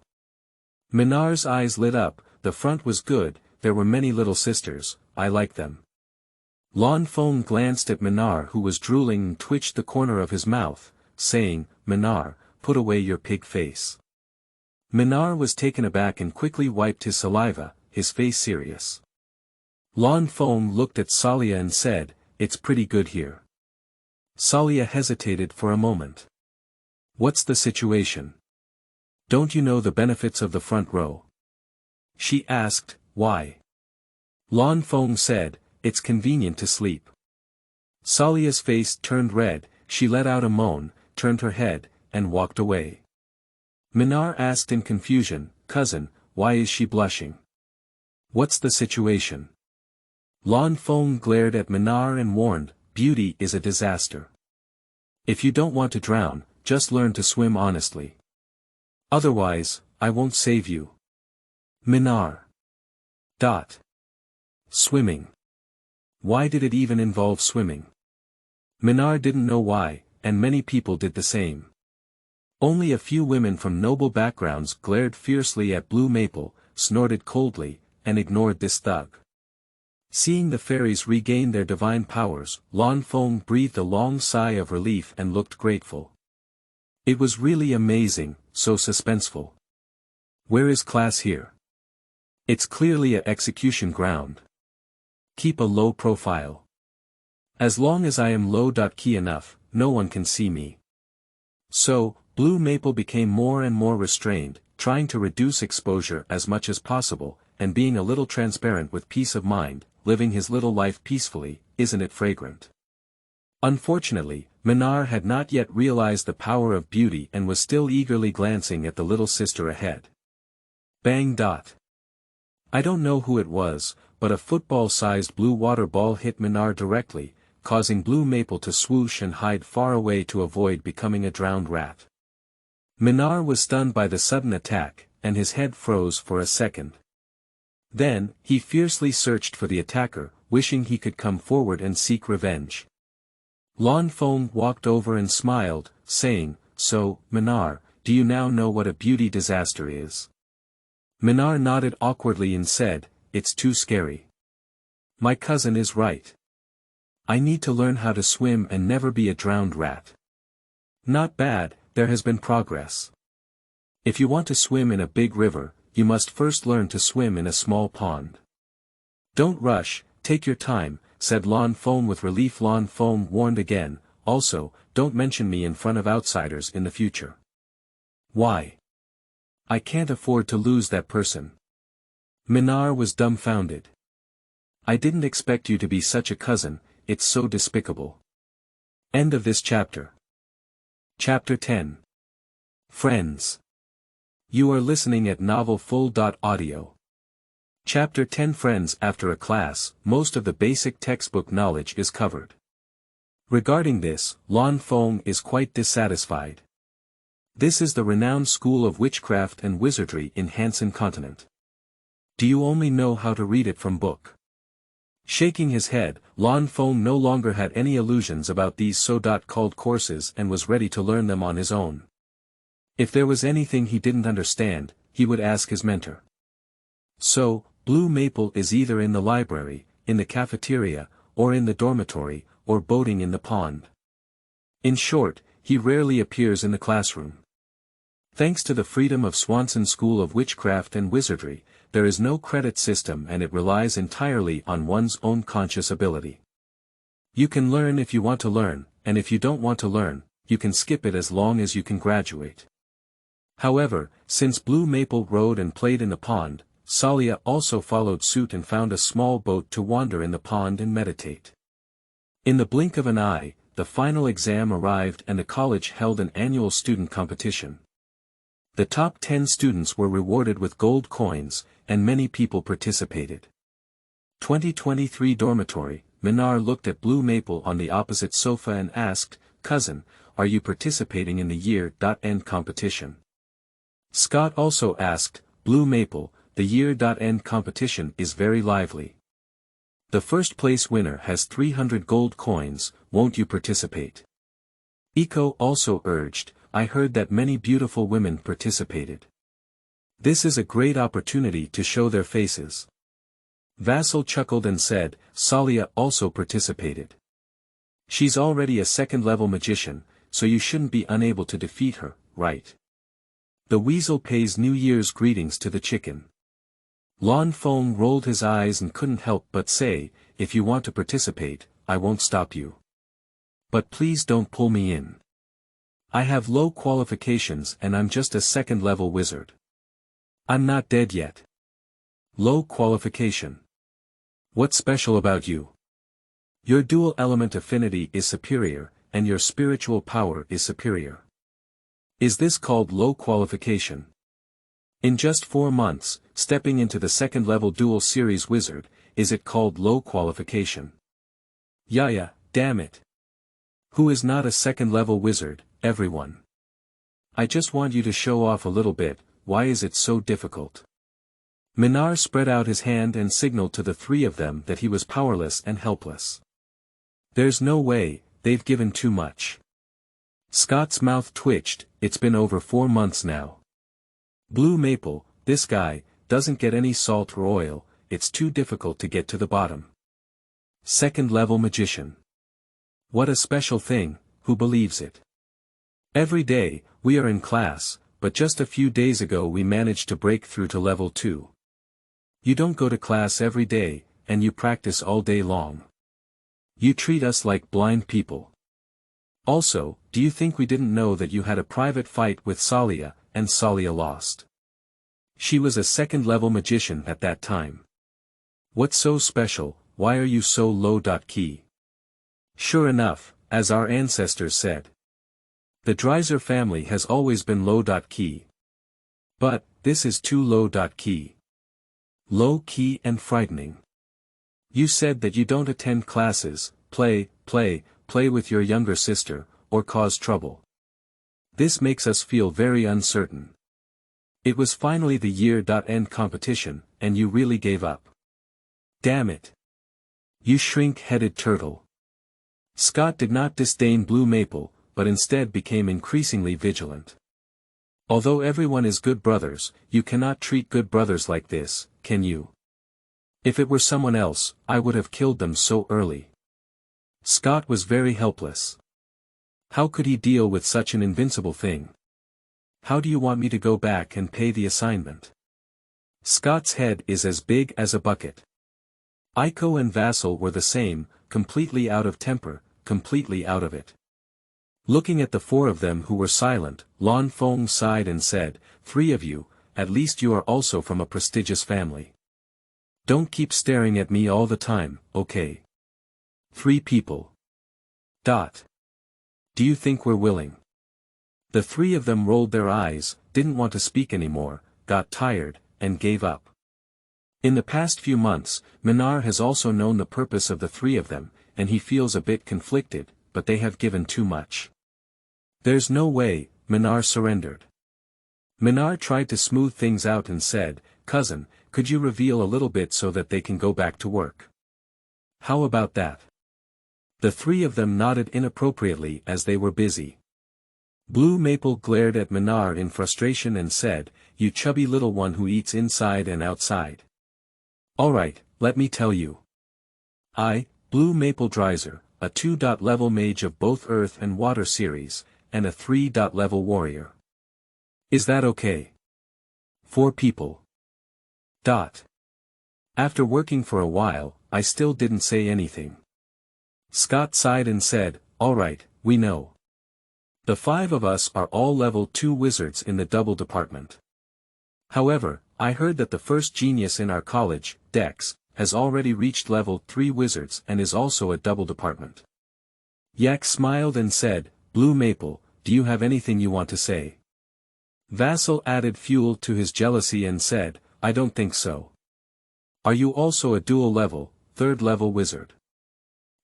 Minar's eyes lit up. The front was good, there were many little sisters, I like them. Lan Feng glanced at Minar who was drooling and twitched the corner of his mouth, saying, "Minar, put away your pig face." Minar was taken aback and quickly wiped his saliva, his face serious. Lan Feng looked at Salia and said, it's pretty good here. Salia hesitated for a moment. What's the situation? Don't you know the benefits of the front row? She asked, why? Lan Feng said, it's convenient to sleep. Salia's face turned red, she let out a moan, turned her head, and walked away. Minar asked in confusion, cousin, why is she blushing? What's the situation? Lan Feng glared at Minar and warned, beauty is a disaster. If you don't want to drown, just learn to swim honestly. Otherwise, I won't save you. Minar. Swimming. Why did it even involve swimming? Minar didn't know why, and many people did the same. Only a few women from noble backgrounds glared fiercely at Blue Maple, snorted coldly, and ignored this thug. Seeing the fairies regain their divine powers, Lan Feng breathed a long sigh of relief and looked grateful. It was really amazing, so suspenseful. Where is class here? It's clearly a execution ground. Keep a low profile. As long as I am low-key enough, no one can see me. So, Blue Maple became more and more restrained, trying to reduce exposure as much as possible, and being a little transparent with peace of mind, living his little life peacefully, isn't it fragrant? Unfortunately, Minar had not yet realized the power of beauty and was still eagerly glancing at the little sister ahead. Bang. I don't know who it was, but a football-sized blue water ball hit Minar directly, causing Blue Maple to swoosh and hide far away to avoid becoming a drowned rat. Minar was stunned by the sudden attack, and his head froze for a second. Then, he fiercely searched for the attacker, wishing he could come forward and seek revenge. Lan Feng walked over and smiled, saying, so, Minar, do you now know what a beauty disaster is? Minar nodded awkwardly and said, it's too scary. My cousin is right. I need to learn how to swim and never be a drowned rat. Not bad, there has been progress. If you want to swim in a big river, you must first learn to swim in a small pond. Don't rush, take your time, said Lan Feng with relief. Lan Feng warned again, also, don't mention me in front of outsiders in the future. Why? I can't afford to lose that person. Minar was dumbfounded. I didn't expect you to be such a cousin, it's so despicable. End of this chapter. Chapter 10. Friends. You are listening at novelfull.audio. Chapter 10. Friends. After a class, most of the basic textbook knowledge is covered. Regarding this, Lan Feng is quite dissatisfied. This is the renowned school of witchcraft and wizardry in Hansen continent. Do you only know how to read it from book? Shaking his head, Lan Feng no longer had any illusions about these so-called courses and was ready to learn them on his own. If there was anything he didn't understand, he would ask his mentor. So, Blue Maple is either in the library, in the cafeteria, or in the dormitory, or boating in the pond. In short, he rarely appears in the classroom. Thanks to the freedom of Swanson School of Witchcraft and Wizardry, there is no credit system and it relies entirely on one's own conscious ability. You can learn if you want to learn, and if you don't want to learn, you can skip it as long as you can graduate. However, since Blue Maple rode and played in the pond, Salia also followed suit and found a small boat to wander in the pond and meditate. In the blink of an eye, the final exam arrived and the college held an annual student competition. The top 10 students were rewarded with gold coins, and many people participated. 2023 Dormitory. Minar looked at Blue Maple on the opposite sofa and asked, cousin, are you participating in the year-end competition? Scott also asked, Blue Maple, the year-end competition is very lively. The first place winner has 300 gold coins, won't you participate? Iko also urged, I heard that many beautiful women participated. This is a great opportunity to show their faces. Vassal chuckled and said, Salia also participated. She's already a second-level magician, so you shouldn't be unable to defeat her, right? The weasel pays New Year's greetings to the chicken. Lan Feng rolled his eyes and couldn't help but say, if you want to participate, I won't stop you. But please don't pull me in. I have low qualifications and I'm just a second-level wizard. I'm not dead yet. Low qualification. What's special about you? Your dual element affinity is superior, and your spiritual power is superior. Is this called low qualification? In just 4 months, stepping into the second-level dual series wizard, is it called low qualification? Yeah, damn it. Who is not a second-level wizard, everyone? I just want you to show off a little bit, why is it so difficult? Minar spread out his hand and signaled to the 3 of them that he was powerless and helpless. There's no way, they've given too much. Scott's mouth twitched, it's been over 4 months now. Blue Maple, this guy, doesn't get any salt or oil, it's too difficult to get to the bottom. Second-level magician. What a special thing, who believes it? Every day, we are in class, but just a few days ago we managed to break through to level 2. You don't go to class every day, and you practice all day long. You treat us like blind people. Also, do you think we didn't know that you had a private fight with Salia, and Salia lost? She was a second-level magician at that time. What's so special, why are you so low? Key. Sure enough, as our ancestors said. The Dreiser family has always been low. Key. But, this is too low. Key. Low key and frightening. You said that you don't attend classes, play with your younger sister, or cause trouble. This makes us feel very uncertain. It was finally the year-end competition, and you really gave up. Damn it. You shrink-headed turtle. Scott did not disdain Blue Maple, but instead became increasingly vigilant. Although everyone is good brothers, you cannot treat good brothers like this, can you? If it were someone else, I would have killed them so early. Scott was very helpless. How could he deal with such an invincible thing? How do you want me to go back and pay the assignment? Scott's head is as big as a bucket. Aiko and Vassal were the same, completely out of temper, completely out of it. Looking at the 4 of them who were silent, Lan Feng sighed and said, 3 of you, at least you are also from a prestigious family. Don't keep staring at me all the time, okay? 3 people. Do you think we're willing? The 3 of them rolled their eyes, didn't want to speak anymore, got tired, and gave up. In the past few months, Minar has also known the purpose of the 3 of them, and he feels a bit conflicted, but they have given too much. There's no way, Minar surrendered. Minar tried to smooth things out and said, cousin, could you reveal a little bit so that they can go back to work? How about that? The 3 of them nodded inappropriately as they were busy. Blue Maple glared at Minar in frustration and said, you chubby little one who eats inside and outside. Alright, let me tell you. I, Blue Maple Dreiser, a 2-level mage of both Earth and Water series, and a 3-level warrior. Is that okay? 4 people. After working for a while, I still didn't say anything. Scott sighed and said, alright, we know. The 5 of us are all level 2 wizards in the double department. However, I heard that the first genius in our college, Dex, has already reached level 3 wizards and is also a double department. Yak smiled and said, Blue Maple, do you have anything you want to say? Vassal added fuel to his jealousy and said, I don't think so. Are you also a dual level, 3rd-level wizard?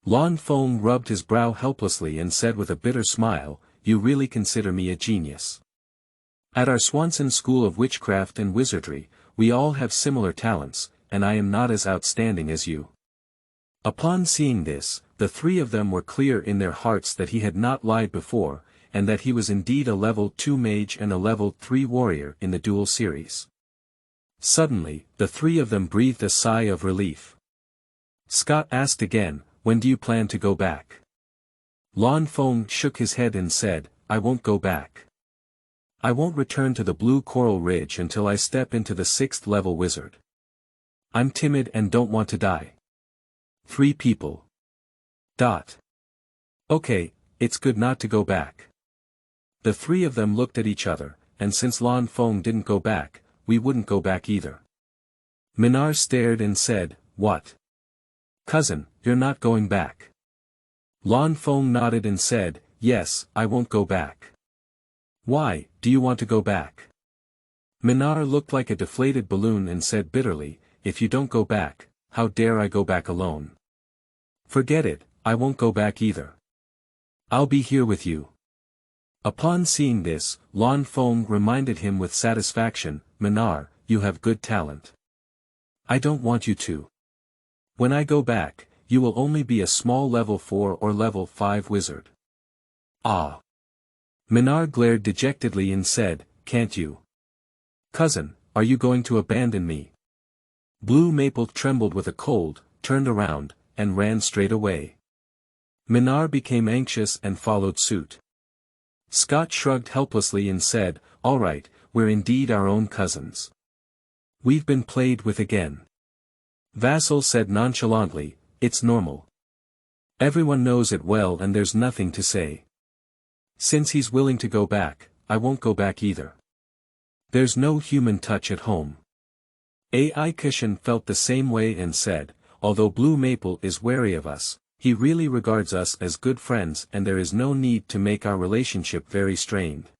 Lan Feng rubbed his brow helplessly and said with a bitter smile, you really consider me a genius. At our Swanson School of Witchcraft and Wizardry, we all have similar talents, and I am not as outstanding as you. Upon seeing this, the 3 of them were clear in their hearts that he had not lied before, and that he was indeed a level 2 mage and a level 3 warrior in the dual series. Suddenly, the 3 of them breathed a sigh of relief. Scott asked again, when do you plan to go back? Lan Feng shook his head and said, I won't go back. I won't return to the Blue Coral Ridge until I step into the 6th-level wizard. I'm timid and don't want to die. 3 people. Okay, it's good not to go back. The three of them looked at each other, and since Lan Feng didn't go back, we wouldn't go back either. Minar stared and said, "What? Cousin, you're not going back?" Lan Feng nodded and said, "Yes, I won't go back." "Why, do you want to go back?" Minar looked like a deflated balloon and said bitterly, "If you don't go back, how dare I go back alone? Forget it, I won't go back either. I'll be here with you." Upon seeing this, Lan Feng reminded him with satisfaction, "Minar, you have good talent. I don't want you to. When I go back, you will only be a small level 4 or level 5 wizard." "Ah." Minar glared dejectedly and said, "Can't you? Cousin, are you going to abandon me?" Blue Maple trembled with a cold, turned around, and ran straight away. Minar became anxious and followed suit. Scott shrugged helplessly and said, "All right, we're indeed our own cousins. We've been played with again." Vassal said nonchalantly, "It's normal. Everyone knows it well and there's nothing to say. Since he's willing to go back, I won't go back either. There's no human touch at home." AI Kishan felt the same way and said, "Although Blue Maple is wary of us, he really regards us as good friends and there is no need to make our relationship very strained."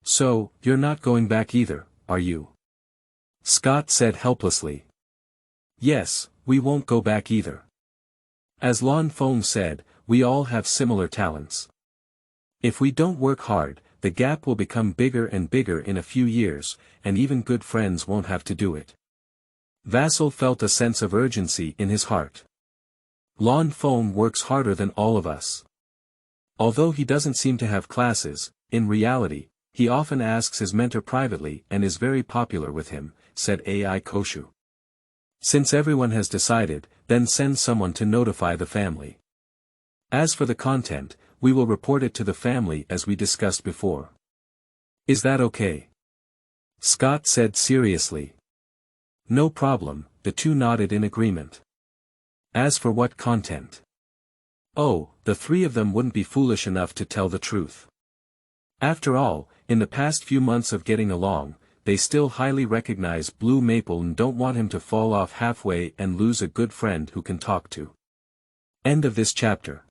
"So, you're not going back either, are you?" Scott said helplessly. "Yes, we won't go back either. As Lan Feng said, we all have similar talents. If we don't work hard, the gap will become bigger and bigger in a few years, and even good friends won't have to do it." Vassal felt a sense of urgency in his heart. Lan Feng works harder than all of us. Although he doesn't seem to have classes, in reality, he often asks his mentor privately and is very popular with him, said AI Koshu. "Since everyone has decided, then send someone to notify the family. As for the content, we will report it to the family as we discussed before. Is that okay?" Scott said seriously. "No problem," the two nodded in agreement. As for what content? Oh, the three of them wouldn't be foolish enough to tell the truth. After all, in the past few months of getting along, they still highly recognize Blue Maple and don't want him to fall off halfway and lose a good friend who can talk to. End of this chapter.